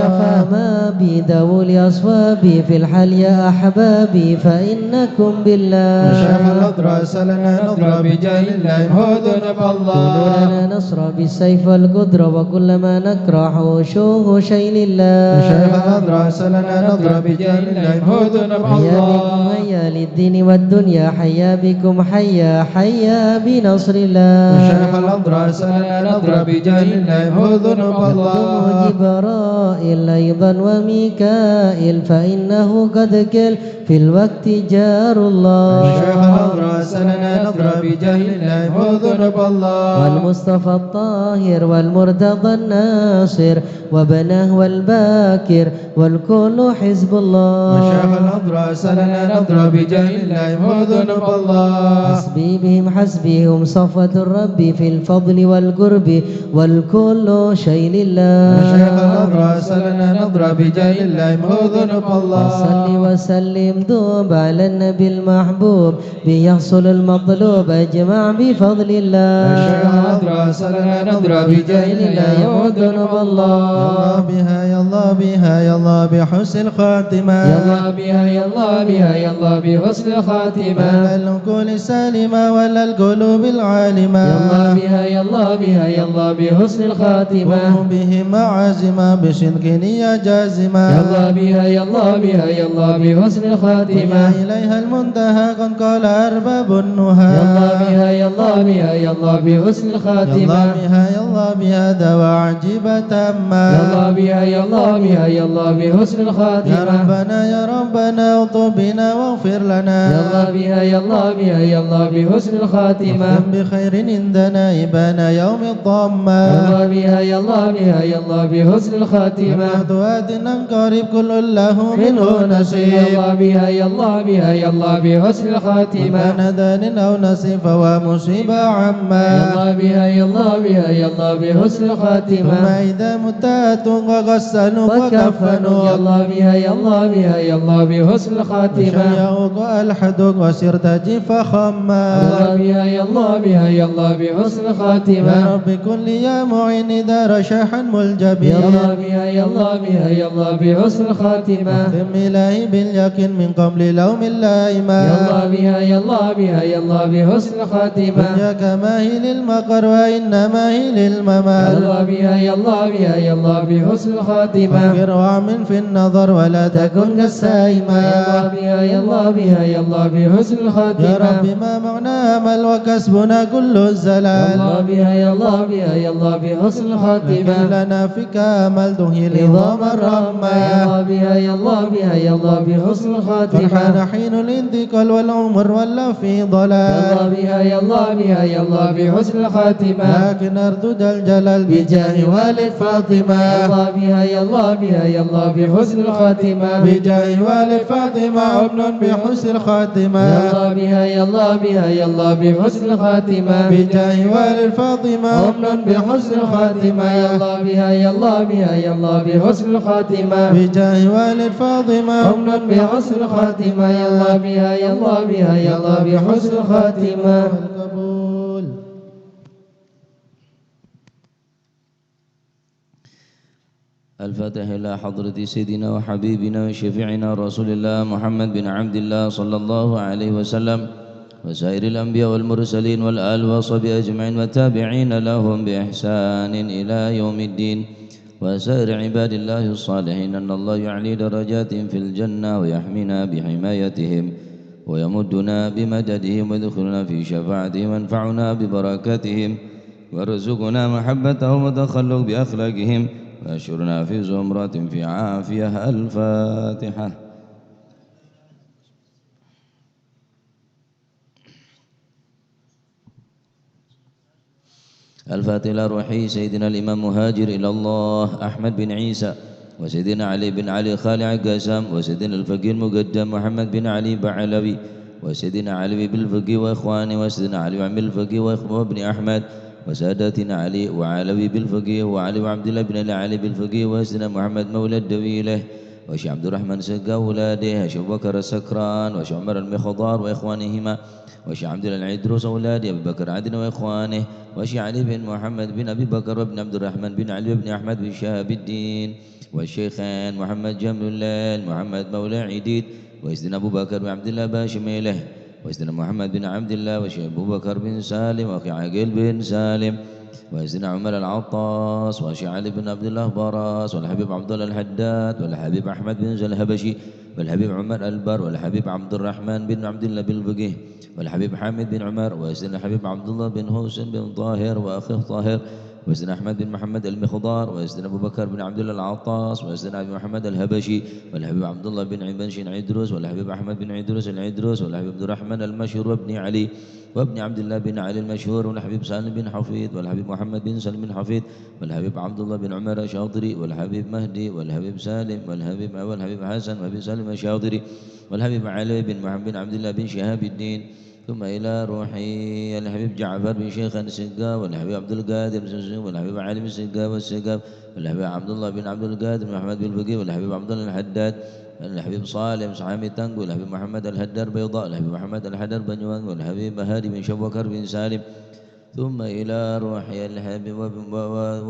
B: كفى ما بي داول أصوابي في الحال يا أحبابي فإنكم بالله
A: الشيخ نضرة سلنا نضرة بجاه الله امحو ذنوب الله
B: كونوا لنا نصر بالسيف والقدرة وكل ما نكره شوه شيء لله
A: الشيخ نضرة سلنا نضرة بجاه الله امحو ذنوب
B: حيا
A: الله
B: بكم هيا للدين والدنيا حيا بكم حيا حيا بنصر الله
A: الشيخ نضرة سلنا نضرة بجاه الله امحو ذنوب الله
B: جبرائيل أيضا وميكائيل فإنه قد كل في الوقت جار الله
A: الشيخ نضرة سلنا نضرة بجاه الله امحو ذنوب الله
B: والمصطفى الطاهر والمرتضى الناصر وبناه والباكر والكل حزب الله
A: الشيخ نضرة سلنا نضرة بجاه الله امحو ذنوب الله
B: حسبي بهم حسبهم صفوة الرب في الفضل والقرب والكل شيء لله
A: الشيخ نضرة سلنا نضرة بجاه الله امحو ذنوب الله
B: صل وسلم دوب على النبي المحبوب بيحصل المطلوب اجمع بفضل الله
A: الشيخ نضرة سلنا نضرة بجاه الله امحو ذنوب الله يلا بها يلا بها يلا بحسن الخاتمة
C: يلا بها يلا بها يلا بحسن الخاتمة
A: ولا العقول السالمة ولا القلوب العالمة
C: يلا بها يلا بها يلا بحسن الخاتمة
A: قوموا بهم عازمة بصدق نية جازمة
C: يلا بها يلا بها يلا بحسن الخاتمة
A: إليها المنتهى قد قال أرباب النهى
C: يلا بها يلا بها يلا بحسن
A: يلا
C: الخاتمة
A: بها يلا بها دواء عجيبة تامة
C: يلا بها يلا بها يلا بحسن
A: يا
C: الخاتمة
A: ربنا يا ربنا اطب بنا واغفر لنا
C: يلا بها يلا بها يلا بحسن الخاتمة
A: واختم بخير عندنا إبانا يوم الضامة
C: يلا بها يلا بها يلا بحسن الخاتمة
A: وعدوات قريب كل له منه نصيب
C: يلا بها يلا بها يلا بحسن الخاتمة
A: كان دان أو نصيب ومصيبة عامة
C: يلا بها يلا بها يلا بحسن
A: ثم
C: الخاتمة
A: إذا متات وغسلوا
C: وكفنوا
A: وكفنوا
C: يلا بها يلا بها يلا بحسن الخاتمة
A: وشيعوك ألحدوك وسرت جف خما
C: يلا بها يلا بها يلا بحسن
A: يا
C: الخاتمة
A: رب كن لي يا معين دار شاحا ملجبين
C: يلا بها يلا بها يلا بحسن الخاتمة
A: اختم إلهي باليقين من قبل لوم اللائمة
C: يلا بها يلا بها يلا بحسن الخاتمة
A: إياك ماهل المقر وإنما هي للممال
C: يلا بها يلا بها يلا بحسن الخاتمة
A: فكر واعمل في النظر ولا تكن كالسائمة
C: يلا بها يلا بها يلا بحسن
A: يا
C: الخاتمة
A: رب ما معنا أمل وكسبنا كل الزلال
C: يلا بها يلا بها يلا بحسن
A: لكن
C: الخاتمة
A: لنا فيك أمل تهي عظام الرحمة
C: يلا بها يلا بها يلا بحسن
A: قد حان
C: الخاتمة
A: حين الانتقال والعمر ولا في
C: يلا
A: ضلال
C: بها يلا بها يلا بحسن الخاتمة
A: لكن أرجو ذا الجلال بجاه والد فاطمة
C: يلا بها يلا بها يلا بحسن الخاتمة
A: بجاه والد فاطمة ابن بحسن الخاتمة
C: يلا بها يلا بها يلا بحسن الخاتمة
A: بجاه والد فاطمة
C: أمن بحسن الخاتمة يلا بها يلا بها يلا بحسن الخاتمة
A: بجاه والد فاطمة
C: أمن بحسن الخاتمة يلا بها يلا بها يلا بحسن الخاتمة
A: القبول.
D: الفاتح إلى حضرة سيدنا وحبيبنا وشفيعنا رسول الله محمد بن عبد الله صلى الله عليه وسلم وسائر الأنبياء والمرسلين والآل وصحبه أجمعين والتابعين لهم بإحسان إلى يوم الدين وسائر عباد الله الصالحين أن الله يعلي درجاتهم في الجنة ويحمينا بحمايتهم ويمدنا بمددهم ويدخلنا في شفاعتهم وينفعنا ببركاتهم ويرزقنا محبتهم وتخلق بأخلاقهم ويشرنا في زمرة في عافية. الفاتحة. الفاتحة روحي سيدنا الإمام مهاجر إلى الله أحمد بن عيسى وسيدنا علي بن علي خالع قاسم وسيدنا الفقيه المقدم محمد بن علي بعلوي وسيدنا علي بالفقيه وإخواني وسيدنا علي وعم الفقيه وابن أحمد وسادتنا علي وعلوي بالفقيه وعلي وعبد الله بن علي بالفقيه وسيدنا محمد مولى الدويله وشيخ عبد الرحمن سقا وأولاده، وشيخ أبو بكر السكران، وشيخ عمر المخضار وإخوانهما، وشيخ عبد الله العدروس وأولاده أبي بكر عدن وإخوانه، وشيخ علي بن محمد بن أبي بكر وابن عبد الرحمن بن علي بن أحمد بن شهاب الدين، والشيخين محمد جمل الليل محمد مولى عديد، وسيدنا أبو بكر بن عبد الله باشميله، وسيدنا محمد بن عبد الله، وشيخ أبو بكر بن سالم، وأخي عقيل بن سالم، وسيدنا عمر العطاس، وشيخ علي بن عبد الله براس، والحبيب عبد الله الحداد، والحبيب أحمد بن الهبشي، والحبيب عمر البر، والحبيب عبد الرحمن بن عبد الله بن الفقيه، والحبيب حامد بن عمر، وسيدنا الحبيب عبد الله بن حسين بن طاهر وأخيه طاهر، وسيدنا أحمد بن محمد المخضار، وسيدنا أبو بكر بن عبد الله العطاس، وسيدنا أبي محمد الهبشي، والحبيب عبد الله بن عبنش عدروس، والحبيب أحمد بن عدروس العدروس، والحبيب عبد الرحمن المشهور وابن علي وابن عبد الله بن علي المشهور، والحبيب سالم بن حفيظ، والحبيب محمد بن سالم بن حفيظ، والحبيب عبد الله بن عمر الشاطري، والحبيب مهدي، والحبيب سالم، والحبيب حسن، والحبيب سالم الشاطري، والحبيب علي بن محمد بن عبد الله بن شهاب الدين، ثم إلى روحي الحبيب جعفر بن شيخ السقا، والحبيب عبد القادر بن سقا، والحبيب علي بن سقا والسقا، والحبيب عبد الله بن عبد القادر بن محمد بن الفقيه، والحبيب عبد الله الحداد، الحبيب صالح صحامي تنق، والحبيب محمد الهدر بيضاء، الحبيب محمد الهدر بنيوان، والحبيب هادي بن شبكر بن سالم، ثم إلى روحي الحبيب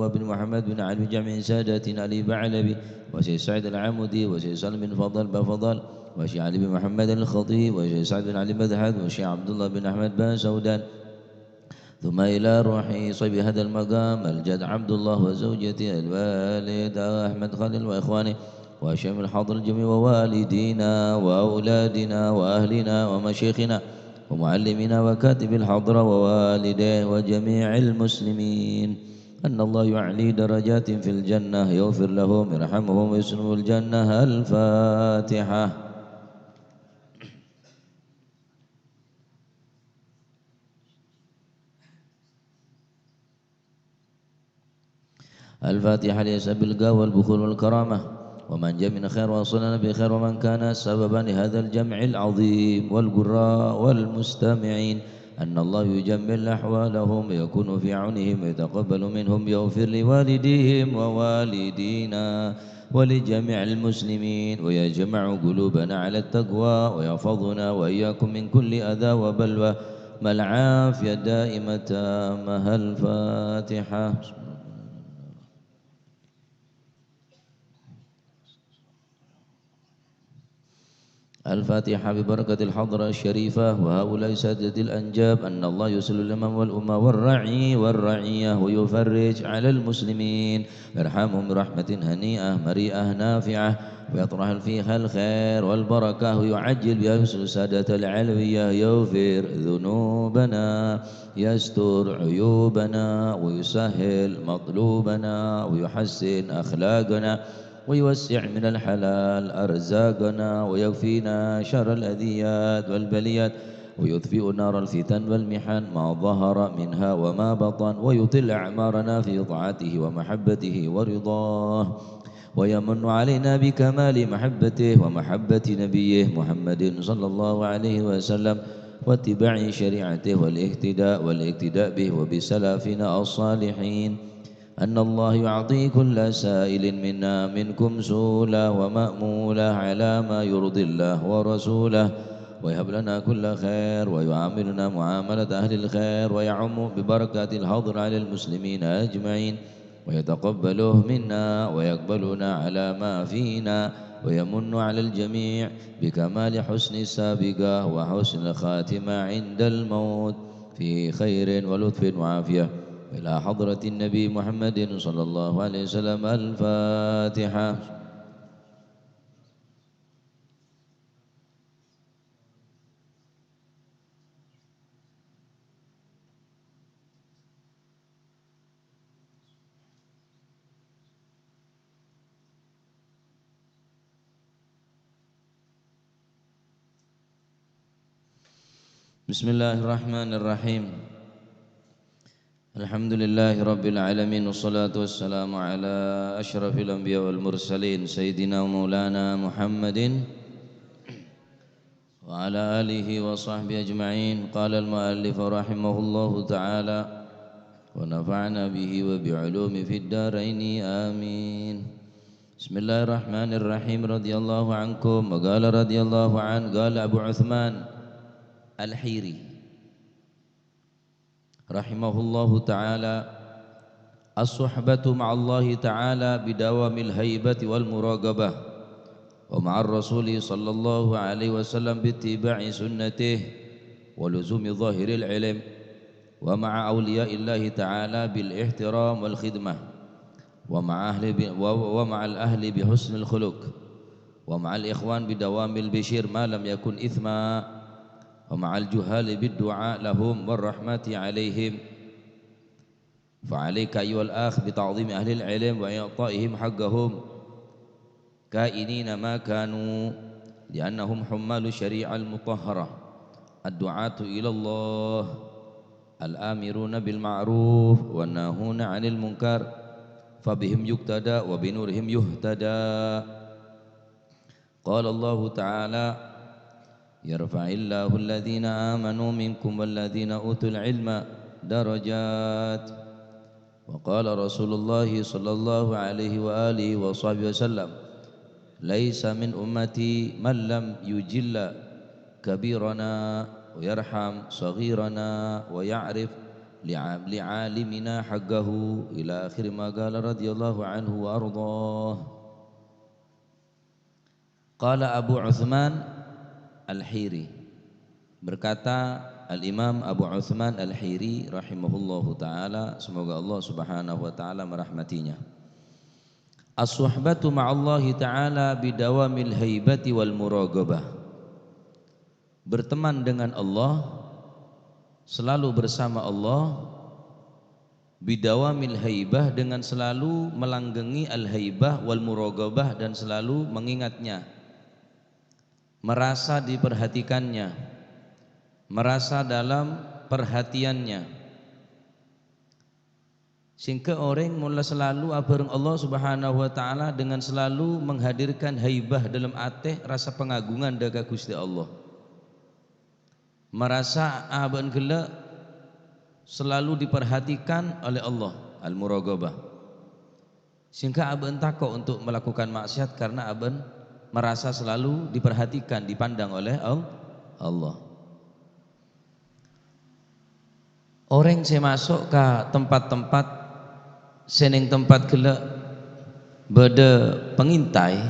D: وابن محمد بن علي جمع سادة علي بعلبي، وسيد سعيد العمودي، وسيد سالم بن فضل بفضل، وشيخ علي بن محمد الخطيب، وشيخ سعد بن علي مذهب، وشيخ عبد الله بن أحمد بن سودان، ثم إلى روحي صيب هذا المقام الجد عبد الله وزوجته الوالد أحمد خليل وإخوانه، وأشم الحاضر الجميع، ووالدينا وأولادنا وأهلنا ومشيخنا ومعلمنا وكاتب الحضرة ووالديه وجميع المسلمين، أن الله يعلي درجات في الجنة، يغفر لهم يرحمهم ويسلم الجنة. الفاتحة. الفاتحة ليسب القى والبخول والكرامة، ومن جاء من خير وصلنا بخير، ومن كان سببا لهذا الجمع العظيم والقراء والمستمعين، أن الله يجمل أحوالهم ويكون في عونهم ويتقبل منهم، يغفر لوالديهم ووالدينا ولجميع المسلمين، ويجمع قلوبنا على التقوى، ويحفظنا وإياكم من كل أذى وبلوى، ما العافية دائمة. مها الفاتحة. الفاتحة ببركة الحضرة الشريفة وهؤلاء سادة الأنجاب، أن الله يسل الأمم والأمة والرعي والرعية، ويفرج على المسلمين، يرحمهم برحمة هنيئة مريئة نافعة، ويطرح فيها الخير والبركة، ويعجل بها يسل سادة العلوية، يغفر ذنوبنا، يستر عيوبنا، ويسهل مطلوبنا، ويحسن أخلاقنا، ويوسع من الحلال أرزاقنا، ويكفينا شر الأذيات والبليات، ويطفئ نار الفتن والمحن ما ظهر منها وما بطن، ويطل أعمارنا في طاعته ومحبته ورضاه، ويمن علينا بكمال محبته ومحبة نبيه محمد صلى الله عليه وسلم، واتباع شريعته والاقتداء به وبسلفنا الصالحين، أن الله يعطي كل سائل منا منكم سؤلا ومأمولا على ما يرضي الله ورسوله، ويهب لنا كل خير، ويعاملنا معاملة أهل الخير، ويعم ببركة الحضر على المسلمين أجمعين، ويتقبله منا ويقبلنا على ما فينا، ويمن على الجميع بكمال حسن السابقة وحسن الخاتمة عند الموت في خير ولطف وعافية، إلى حضرة النبي محمد صلى الله عليه وسلم. الفاتحة. بسم الله الرحمن الرحيم. الحمد لله رب العالمين، والصلاة والسلام على أشرف الأنبياء والمرسلين، سيدنا ومولانا محمد وعلى آله وصحبه أجمعين. قال المؤلف رحمه الله تعالى: ونفعنا به وبعلوم في الدارين آمين. Bismillahirrahmanirrahim. Radhiyallahu ankum wa qala radhiyallahu an qala Abu Uthman Al-Hiri rahimahullahu ta'ala as-suhbatu ma'allahi ta'ala bidawamil haibati wal muraqabah wa ma'ar rasuli sallallahu alaihi wasallam bittiba'i sunnatihi wa luzumi zahiril ilm wa ma'a awliya'illahi ta'ala bil ihtiram wal khidmah ومع الأهل بحسن الخلق ومع الإخوان بدوام البشير ما لم يكن إثما ومع الجهال بالدعاء لهم والرحمة عليهم فعليك أيها الأخ بتعظيم أهل العلم وإعطائهم حقهم كائنين ما كانوا لأنهم حمال الشريعة المطهرة الدعاة إلى الله الآمرون بالمعروف والناهون عن المنكر فبهم يقتدى وبنورهم يهتدى قال الله تعالى يرفع الله الذين آمنوا منكم والذين أوتوا العلم درجات وقال رسول الله صلى الله عليه وآله وصحبه وسلم ليس من أمتي من لم يجل كبيرنا ويرحم صغيرنا ويعرف li'alimina haqqahu ila akhir ma qala radhiyallahu anhu wa ardhah. Qala Abu Uthman Al-Hiri, berkata Al-Imam Abu Uthman Al-Hiri rahimahullahu ta'ala, semoga Allah subhanahu wa ta'ala merahmatinya. As-suhbatu ma'allahi ta'ala bidawamil haibati wal muraqabah, berteman dengan Allah, selalu bersama Allah, bidawamil haibah, dengan selalu melanggengi al-haibah wal muraqabah, dan selalu mengingatnya, merasa diperhatikannya, merasa dalam perhatiannya, sehingga orang mula selalu abareng Allah subhanahu wa ta'ala dengan selalu menghadirkan haibah dalam hati, rasa pengagungan daga Gusti Allah, merasa aban gela selalu diperhatikan oleh Allah, al-muraqabah, sehingga aban takut untuk melakukan maksiat karena aban merasa selalu diperhatikan, dipandang oleh Allah. Orang saya masuk ke tempat-tempat seneng tempat gela beda pengintai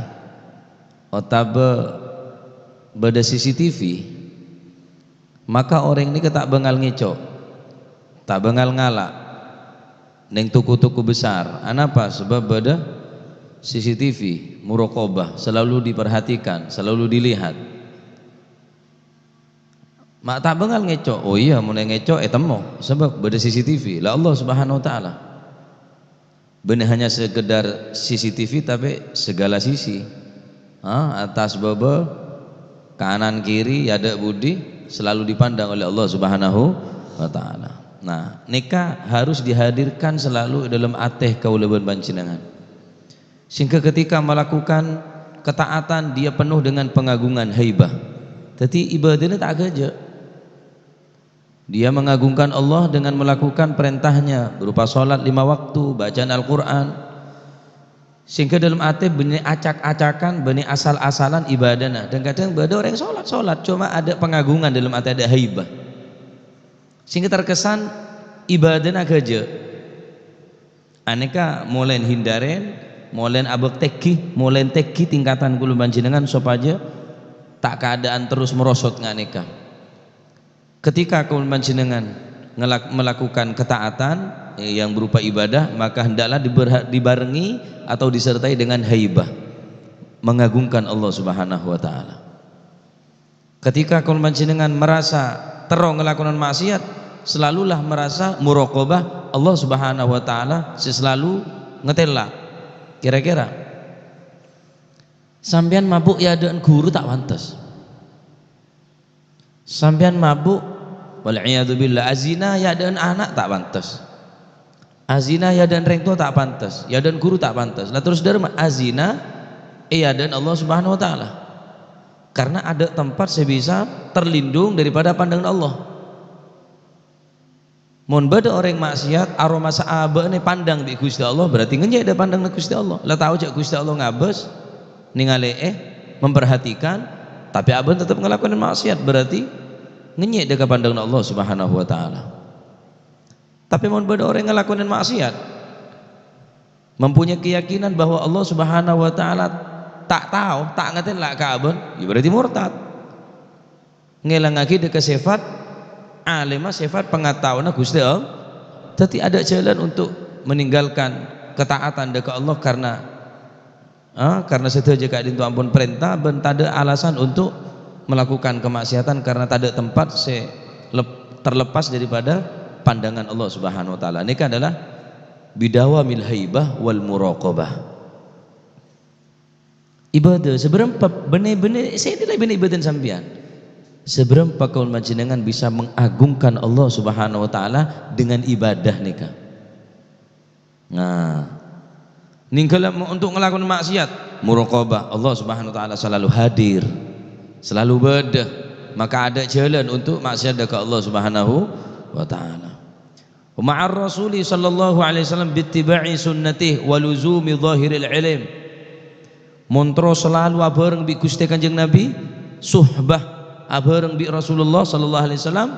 D: atau beda CCTV, maka orang ini tak bengal ngecok, tak bengal ngalak neng tuku-tuku besar. Anapa? Sebab ada CCTV, muraqabah, selalu diperhatikan, selalu dilihat. Mak tak bengal ngecok, oh iya mau ngecok temo, sebab ada CCTV. Lah Allah subhanahu wa ta'ala benar hanya sekedar CCTV tapi segala sisi, atas bawah, kanan kiri ada budi, selalu dipandang oleh Allah subhanahu wa ta'ala. Nah, nikah harus dihadirkan selalu dalam ateh kaulaban panjenengan, sehingga ketika melakukan ketaatan dia penuh dengan pengagungan haibah. Jadi ibadahnya tak aja, dia mengagungkan Allah dengan melakukan perintahnya berupa sholat 5 waktu, bacaan Al-Quran, sehingga dalam hati benih acak-acakan, benih asal-asalan ibadahnya. Dan kadang ada orang yang sholat cuma ada pengagungan dalam hati, ada haibah, sehingga terkesan ibadahnya gaja. Aneka mulai hindaren, mulai abek teki tingkatan kulu panjenengan supaya tak keadaan terus merosot nganeka. Ketika kulu panjenengan melakukan ketaatan yang berupa ibadah, maka hendaklah dibarengi atau disertai dengan haibah, mengagungkan Allah subhanahu wa ta'ala. Ketika kulu panjenengan merasa terong ngelakukan maksiat, selalulah merasa muraqabah Allah subhanahu wa ta'ala, selalu ngetela. Kira-kira sampean mabuk ya dengan guru tak pantas, sampean mabuk wal'iyadzubillah azina ya dengan anak tak pantas, azina ya dan orang tua tak pantas, ya dan guru tak pantas. Lah terus dari azina ya dan Allah subhanahu wa ta'ala, karena ada tempat saya bisa terlindung daripada pandangan Allah. Mun beda orang maksiat aroma saabe ne pandang bi Gusti Allah berarti ngenyek dia pandang na Gusti Allah. Lah tahu cak Gusti Allah ngabes ningali memperhatikan tapi aben tetap ngelakuin maksiat berarti ngenyek dia pandang Allah Subhanahu wa taala. Tapi mun beda orang ngelakuin maksiat mempunyai keyakinan bahwa Allah Subhanahu wa taala tak tahu, tak ngerti lah kaben, ya berarti murtad. Ngelangake dek sifat alimah sifat pengetahuan Gusti Allah. Tapi ada jalan untuk meninggalkan ketaatan dek Allah karena setuju jika dintu ampun perintah ben tak ada alasan untuk melakukan kemaksiatan karena tak ada tempat terlepas daripada pandangan Allah Subhanahu wa taala. Ini adalah bidawamil haibah wal muraqabah. Ibadah seberapa benar-benar saya nilai benar ibadah sampean. Seberapa kaum panjenengan bisa mengagungkan Allah Subhanahu wa taala dengan ibadah nika. Nah, ninggal untuk melakukan maksiat, muraqabah Allah Subhanahu wa taala selalu hadir, selalu bedah. Maka ada jalan untuk maksiat dekat Allah Subhanahu wa taala. Wa ma'ar Rasuli sallallahu alaihi wasallam bittiba'i sunnatihi wa luzumi zahiril ilm. Montro selalu abareng bi Gusti Kanjeng Nabi, suhbah abareng bi Rasulullah sallallahu alaihi wasallam,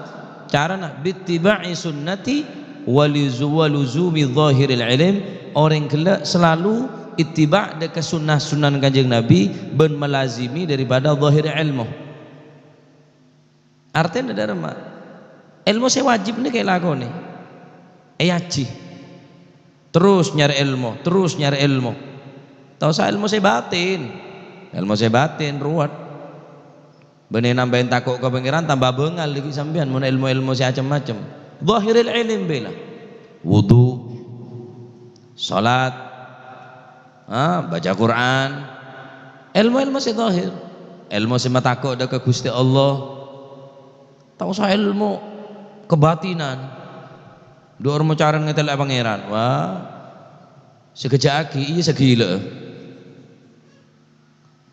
D: carana bittiba'i sunnati wa luzumi zahiril ilm. Orang kelak selalu ittiba' dekat sunnah-sunnah Kanjeng Nabi ben melazimi daripada zahir ilmu. Artinya ada mak ilmu saya wajib nih kayak lagu nih ayaji terus nyari ilmu tahu saya ilmu saya batin ruwet bener nambahin takut ke pengiran tambah bengal lagi sampean mun ilmu saya macam-macam. Zahiril ilm bela wudu, salat, baca Quran, ilmu saya zahir, ilmu saya takut ada ke Gusti Allah. Tahu saya ilmu kebatinan dua orang cara ngetelak pangeran wah sekejap iya segila.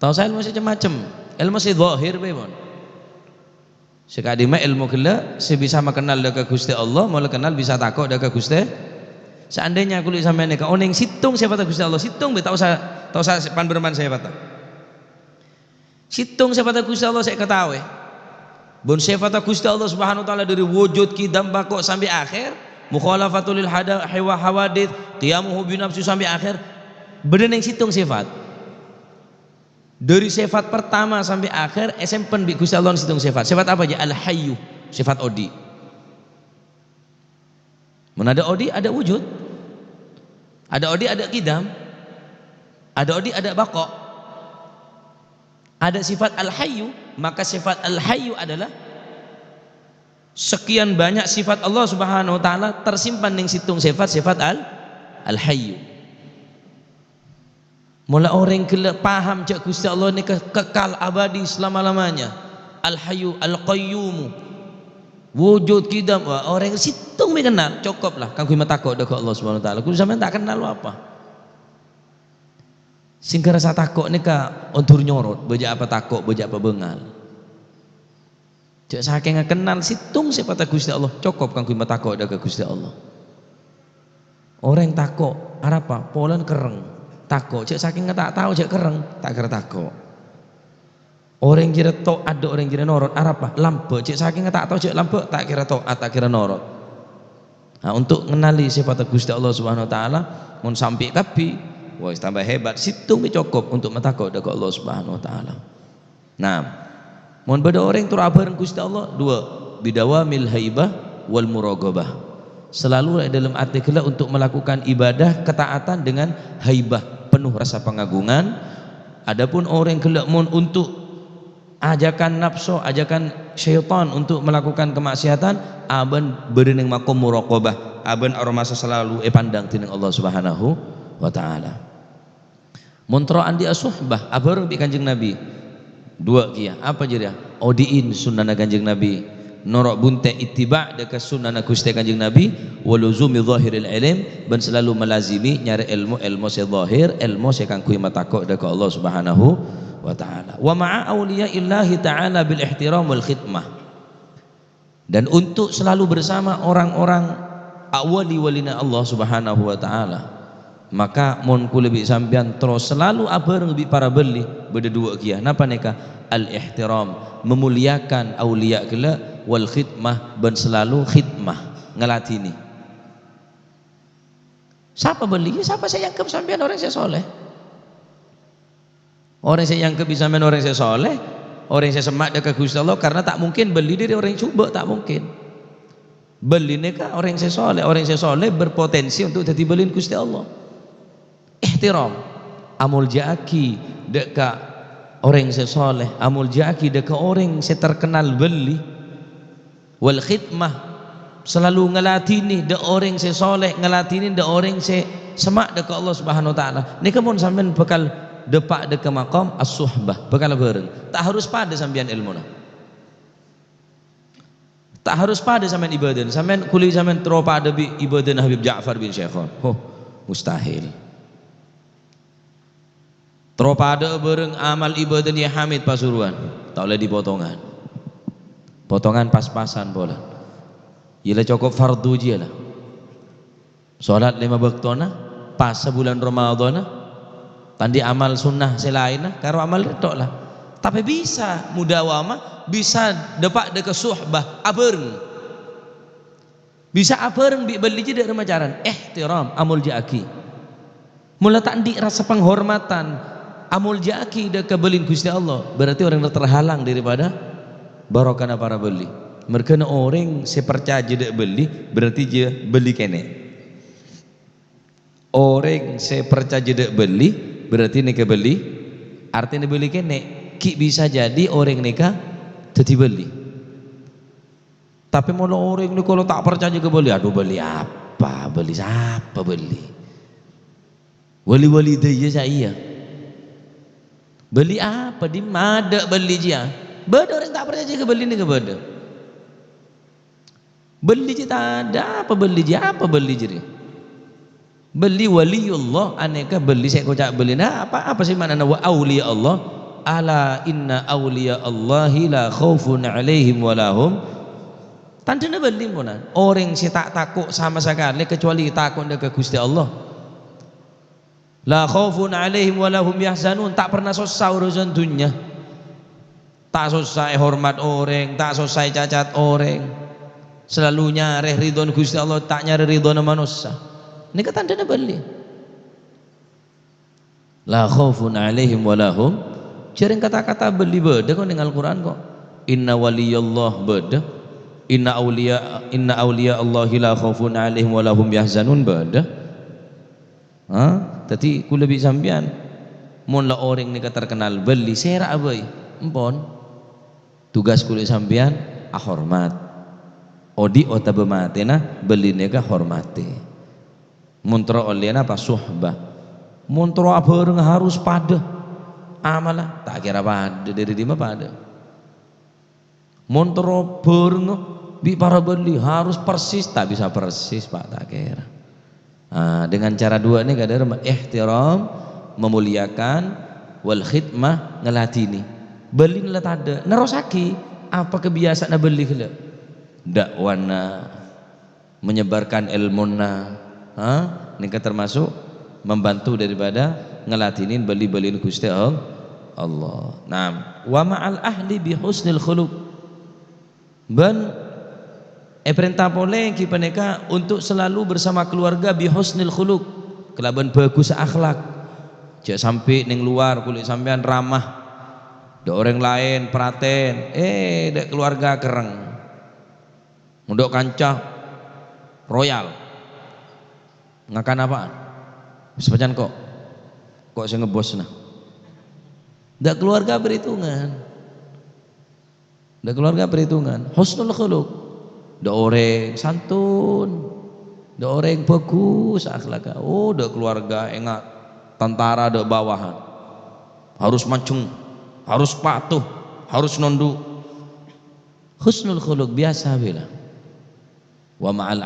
D: Tahu saya ilmu macam-macam, ilmu saya zahir bebon sekadima ilmu kela saya bisa mengenal dekat Gusti Allah malah kenal bisa takut dekat Gusti. Seandainya kulit sampai neka oneng situng siapa tahu Gusti Allah situng tahu saya pan berman saya patah situng siapa tahu Gusti Allah saya ketahui. Bon sifat Gusti Allah Subhanahu wa taala dari wujud kidam bako sampai akhir, mukhalafatul hawadith, qiyamuhu bi nafsi sampai akhir. Bener yang situng sifat. Dari sifat pertama sampai akhir SMP bi Gusti Allah situng sifat. Sifat apa aja? Al hayyu, sifat odi. Mun ada odi ada wujud. Ada odi ada kidam. Ada odi ada bako. Ada sifat al-hayyu, maka sifat al-hayyu adalah sekian banyak sifat Allah Subhanahu wa taala tersimpan ning situng sifat al-hayyu. Mula orang kena paham cak Gusti Allah ni kekal abadi selama-lamanya. Al-hayyu al-qayyum. Wujud kidam orang situng me kenal cukup lah kang kuwi takut dekat Allah Subhanahu wa taala. Kuwi sampean tak kenal apa. Singkar rasa takut ni ka ontur nyorot beja apa takut beja apa bengal cek saking kenal situng siapa tak Gusti Allah cukup kang kuwi takut dekat Gusti Allah. Orang takut apa polan kereng takut cek saking tak tahu cek kereng tak kira takut. Orang kira tok ada orang kira norot apa lampe cek saking tak tahu cek lampe tak kira tok tak kira norot. Nah, untuk mengenali sifat Gusti Allah Subhanahu wa taala mun sampai kapi wah tambah hebat situng cukup untuk mentakut dekat Allah Subhanahu wa taala. Nah, mun beda orang tur abareng Gusti Allah dua bidawamil haibah wal muraqabah. Selalu dalam arti kala untuk melakukan ibadah ketaatan dengan haibah penuh rasa pengagungan. Adapun orang kala mun untuk ajakan nafsu, ajakan syaitan untuk melakukan kemaksiatan, aban bereneng makom muraqabah, aban aromasa selalu pandang tining Allah Subhanahu wa taala. Montroan dia suhbah abareng bi Kanjeng Nabi. Dua kia apa jadi odiin sunnah Kanjeng Nabi. Norok bunte ittiba dekat sunnah Gusti Kanjeng Nabi waluzumi zahiril ilm ben selalu melazimi nyari ilmu se zahir ilmu se kang kuwi matakok dekat Allah Subhanahu wa taala. Wa ma'a auliya illahi taala bil ihtiram wal khidmah. dan untuk selalu bersama orang-orang wali-walina Allah Subhanahu wa taala. Maka mun kula bi sampean terus selalu abareng bi para beli berdua kia napa neka al-ihtiram, memuliakan aulia kala, wal khidmah, ben selalu khidmah ngelatini. Siapa beli? Siapa saya yang sampean orang saya soleh. Orang saya yang sampean orang saya soleh, orang saya semak dekat Gusti Allah, karena tak mungkin beli dari orang yang coba, tak mungkin. Beli neka orang yang saya soleh berpotensi untuk jadi beliin Gusti Allah. Ihtiram, amul jaki dekat orang yang saya soleh, amul jaki dekat orang yang saya terkenal beli. Wal khidmah, selalu ngelatini de orang yang saya soleh, ngelatini de orang yang saya semak dekat Allah Subhanahu wa taala. Neka pun sampean bekal depak dekat maqam as-suhbah, bekal bareng. Tak harus pada sampean ilmu. Tak harus pada sampean ibadah, sampean kuliah sampean teropa ada bi ibadah Habib Ja'far bin Syekhon. Oh, mustahil. Teropa ada bareng amal ibadah ni Hamid Pasuruan, tak boleh dipotongan. Potongan pas-pasan bola. Ialah cukup fardu je lah. Salat 5 waktuna pas sebulan Ramadan, tandi amal sunnah selain karo amal tok lah. Tapi bisa mudawamah, bisa depak deke suhbah abareng. Bisa abareng bi beli je dak remacaran. Ihtiram amul jaki. Mula tak di rasa penghormatan amul jaki deke belin Gusti Allah, berarti orang yang terhalang daripada barokana para beli. Mereka orang sepercaya dak beli, berarti dia beli kene. Orang sepercaya dak beli, berarti nika beli, artinya beli kene. Ki bisa jadi orang nika jadi beli. Tapi mula orang ni kalau tak percaya juga beli, aduh beli apa? Beli siapa beli? Wali-wali dia saya. Beli apa? Di mana beli dia? Beda orang tak percaya juga beli ni ke beda. Beli je tak ada apa beli je, apa beli je dia? Beli waliullah, aneka beli saya kocak beli. Nah apa sih makna wa auliya Allah? Ala inna auliya Allahi la khaufun alaihim walahum. Tandanya beli punan. Orang si tak takut sama sekali kecuali takut dekat Gusti Allah. La khaufun alaihim walahum yahzanun, tak pernah susah urusan dunia. Tak susah hormat orang, tak susah cacat orang. Selalu nyari ridhon Gusti Allah, tak nyari ridhon manusia. Ini ketandanya beli. La khaufun alaihim walahum. Jarang kata-kata beli beda kok dengan Al-Quran kok. Inna waliyallah beda. Inna awliya Allahi la khaufun alaihim walahum yahzanun beda. Tadi ku lebih sampean mun la orang ni terkenal beli serak abai empon tugas kulit sampean hormat odi otabematena beli nega hormati muntro olehna apa suhbah muntro abareng harus pada amalah tak kira pada dari lima pada muntro bareng bi para beli harus persis, tak bisa persis pak, tak kira. Dengan cara dua ini kadar ihtiram memuliakan, wal khidmah ngelatini. Beli ngelat ada nerosaki apa kebiasaan beli kala dakwana menyebarkan ilmuna, ini termasuk membantu daripada ngelatinin beli-beliin Gusti Allah. Nah, wa ma'al ahli bi husnil khuluq. Ben perintah boleh kita mereka untuk selalu bersama keluarga bi husnil khuluq, kelaban bagus akhlak. Jangan sampai ning luar kulit sampean ramah, ada orang lain perhatiin, dek keluarga kereng, untuk kancah royal, ngakan apaan? Sepacan kok saya ngebos nah. Dak keluarga perhitungan, dak keluarga perhitungan, husnul khuluq. Dak orang santun, dak orang bagus akhlak. Oh, dak keluarga enggak tentara dak bawahan. Harus mancung, harus patuh, harus nunduk. Husnul khuluq biasa bila. Wa ma'al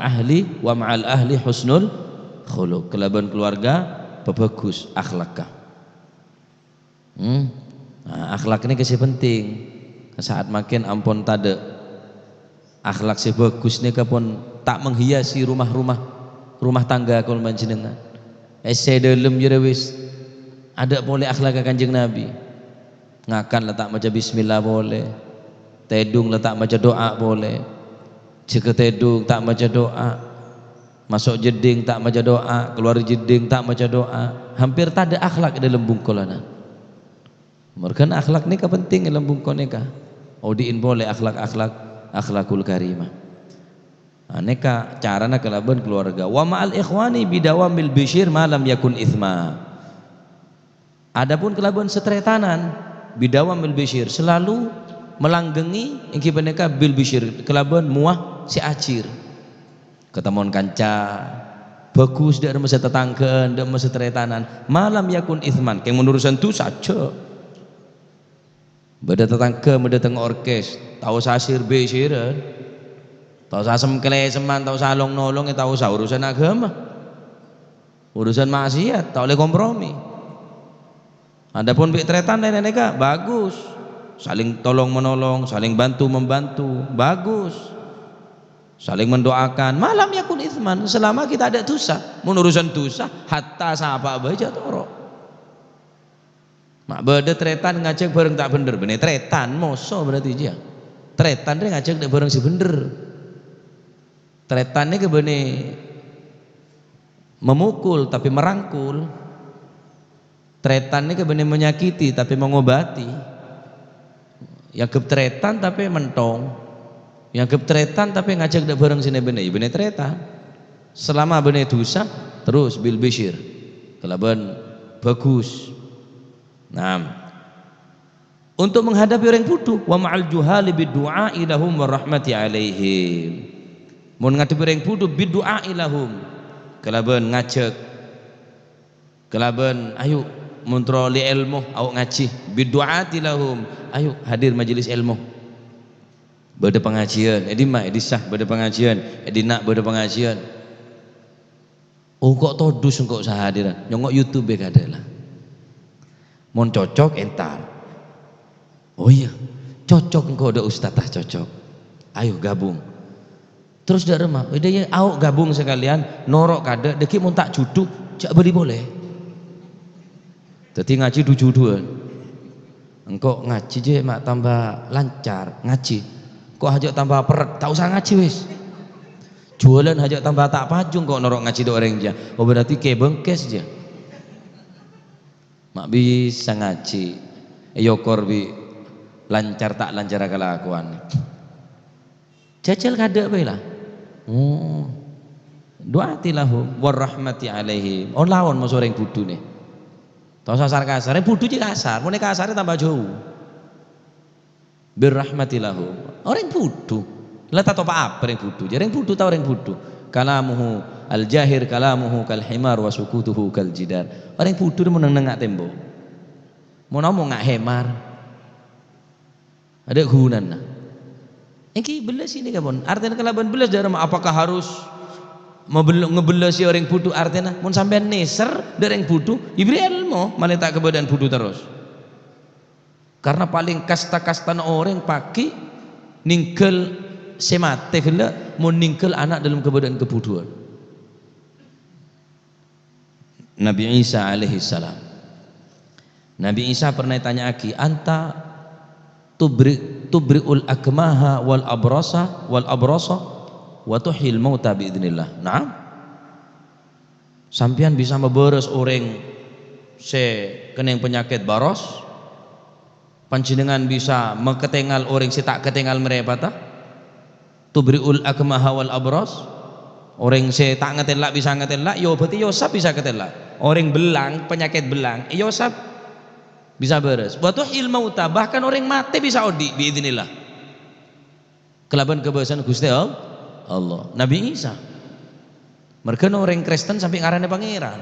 D: ahli husnul khuluq. Kelaban keluarga bagus akhlak. Nah, akhlak ini kasih penting. Saat makin ampun tade akhlak sing bagus nika pun tak menghiasi rumah tangga kula panjenengan. Dalam jere wis ada boleh akhlak Kanjeng Nabi. Ngakan letak maca bismillah boleh. Tedung letak maca doa boleh. Jika tedung tak maca doa. Masuk jeding tak maca doa, keluar jeding tak maca doa. Hampir tak ada akhlak dalam bungkulana. Mereka akhlak ni penting dalam bungkul neka. Odiin boleh akhlakul karimah. Aneka carana kelaban keluarga. Wa ma'al ikhwani bidawamil bishir malam yakun ithma. Adapun kelaban setretanan bidawamil bishir selalu melanggengi ingki peneka bil bishir kelaban muah si acir. Ketemuan kanca bagus dak masa tetangkeun dak masa tretanan malam yakun ithman keng menurusan tu saja. Beda tetangke beda teng orkes tahu sasir besiran tahu sasem kleseman tahu salong nolong tahu sa urusan agama urusan maksiat tak oleh kompromi. Adapun bik tretan neka bagus saling tolong menolong saling bantu membantu bagus saling mendoakan malam yakun ithman selama kita ada dosa menurusan dosa hatta sapa baca toro mak beda tretan ngajak bareng tak bener bener tretan moso berarti dia tretan dia ngajak tak bareng si bener tretan ini kebene memukul tapi merangkul tretan ini kebene menyakiti tapi mengobati yang ketretan tapi mentong yang ketretan tapi ngajak dak bareng sini bener tretan selama bener dosa terus bil bishir kelaban bagus. Nah, untuk menghadapi orang bodoh wa ma'al juhali bidu'a ilahum wa rahmati alaihim. Mun ngadepi orang bodoh bidu'a ilahum kelaban ngajak kelaban ayo muntra li ilmu au ngaji bidu'ati lahum ayo hadir majelis ilmu beda pengajian edimah edisah beda pengajian edinak beda pengajian oh kok todus kok sahadiran nyongok YouTube kadalah mon cocok entar oh iya cocok engkau ada ustadzah cocok ayo gabung terus dak remah udah ya au gabung sekalian norok kada deki mun tak juduk jak beli boleh dadi ngaji dujuduan engkau ngaji je mak tambah lancar ngaji kok hajak tambah peret tak usah ngaji wis jualan hajak tambah tak pajung kok norok ngaji do orang je oh berarti ke bengkes je mak bisa ngaji yokor bi lancar tak lancar kelakuan jajal kada bae lah oh doati lahum warahmati alaihim oh lawan mas orang budu nih tahu sasar kasar budu je kasar mun kasare tambah jauh birrahmati lahum orang budu lah tak tahu apa orang budu orang budu tahu orang budu kalamuhu al jahir kalamuhu kal himar wa sukutuhu kal jidar orang budu mun nengak tembok mau ngomong ngak hemar ada gunana iki belas ini kabon artinya kelaban belas dari apakah harus ngebelasi orang budu artinya mun sampean neser dari orang budu ibri ilmu malah tak kebadan budu terus karena paling kasta-kasta orang paki ningkel semate kena mau ningkel anak dalam kebadan kebuduan. Nabi Isa alaihi salam. Nabi Isa pernah tanya aki anta tubriul akmaha wal abrasa wa tuhil mauta biidznillah. Naam. Sampian bisa memberes orang keneng penyakit baros panjenengan bisa meketengal orang si tak ketengal mereka tubriul akmaha wal abras orang si tak ngetelak bisa ngetelak yo berarti Yosab bisa ketelak orang belang penyakit belang Yosab bisa beres waktu ilmauta bahkan orang mati bisa odi biidznillah kelaban kebebasan Gusti Allah Nabi Isa mereka orang Kristen sampai ngarane pangeran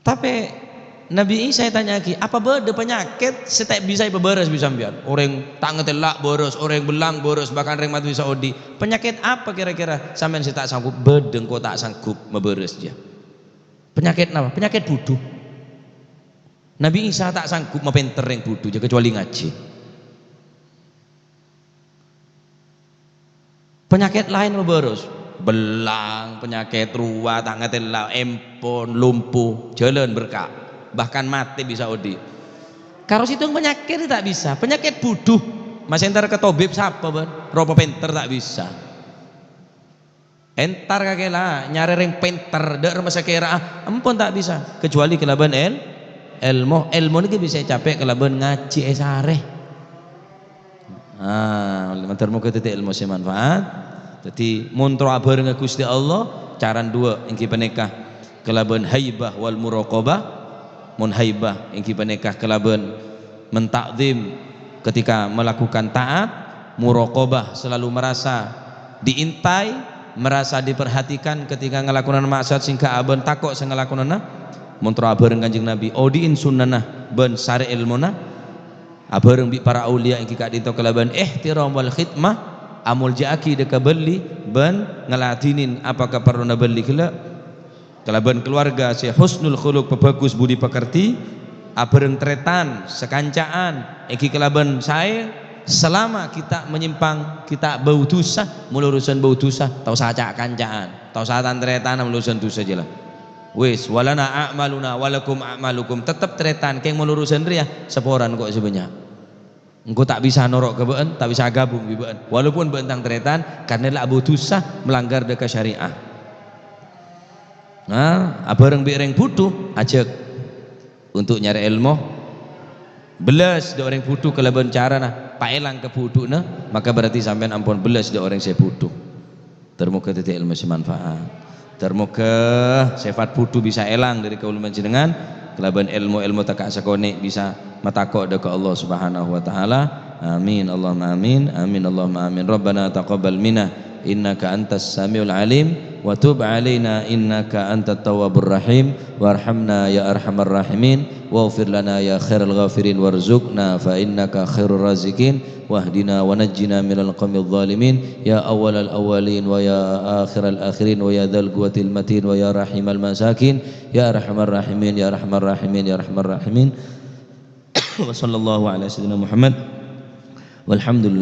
D: tapi Nabi Isa tanya lagi, apa beda penyakit setiap bisa beberes bisa biar orang tak ngetelak boros, orang belang boros, bahkan orang mati bisa odi. Penyakit apa kira-kira sampean si tak sanggup bedeng kok tak sanggup meberes dia. Penyakit apa? Penyakit buduh. Nabi Isa tak sanggup mepenter yang buduh, kecuali ngaji. Penyakit lain beberus, belang, penyakit ruah, tangan telah, empon, lumpuh, jalan berkah, bahkan mati bisa odi. Kalau situ penyakit tak bisa, penyakit buduh, masih entar ke tabib siapa ben, ropo penter tak bisa. Entar kakek lah, nyari ring penter, dak rumah sakira, ampun tak bisa, kecuali kelaban ilmu ini bisa capek kelaban ngaji esareh. Mantar muka titik ilmu semanfaat. Jadi muntro bareng Gusti Allah caran dua ingki penikah kelaban haibah wal muraqabah. Mun haibah ingki penikah kelaban mentakzim ketika melakukan taat, muraqabah selalu merasa diintai, merasa diperhatikan ketika ngelakukan maksiat singka aben takok sing ngelakunana. Muntro bareng Kanjeng Nabi odiin sunnah ben sari ilmuna abareng bi para aulia ingki kak dito kelaban ihtiram wal khidmah amul jaaki deka beli ben ngelatinin apakah perlu nabeli kelaban keluarga si husnul khuluq pebagus budi pekerti abareng tretan sekancaan ingki kelaban saya selama kita menyimpang kita bau dosa mulurusan bau dosa tau saca kancaan tau satan tretan mulurusan dosa aja lah. Wis walana a'maluna walakum a'malukum tetap tretan keng melurusan ria seporan kok sebenarnya engko tak bisa norok ke beun tak bisa gabung di beun walaupun bentang tretan karena lah abu dosa melanggar deka syariah. Nah abareng bireng butuh ajak untuk nyari ilmu belas de orang butuh kelaban cara nah paelang ke butuh nah maka berarti sampean ampun belas de orang saya butuh termuka titik ilmu semanfaat. Termoga sifat putu bisa elang dari kaul panjenengan kelaban ilmu takak sakone bisa matakok dekat Allah Subhanahu wa taala. Amin Allahumma amin. Amin Allahumma amin. Rabbana taqabbal minna innaka antas samiul alim wa tub alaina innaka antat tawwabur rahim warhamna ya arhamar rahimin waghfir lana ya khairal ghafirin warzuqna fa innaka khairur raziqin wahdina wa najjina minal qawmidh dhalimin ya awwalal awwalin wa ya akhiral akhirin wa ya dzal quwwatil matin wa ya rahimal masakin ya arhamar rahimin ya arhamar rahimin ya arhamar rahimin wa sallallahu ala sayyidina Muhammad walhamdulillah.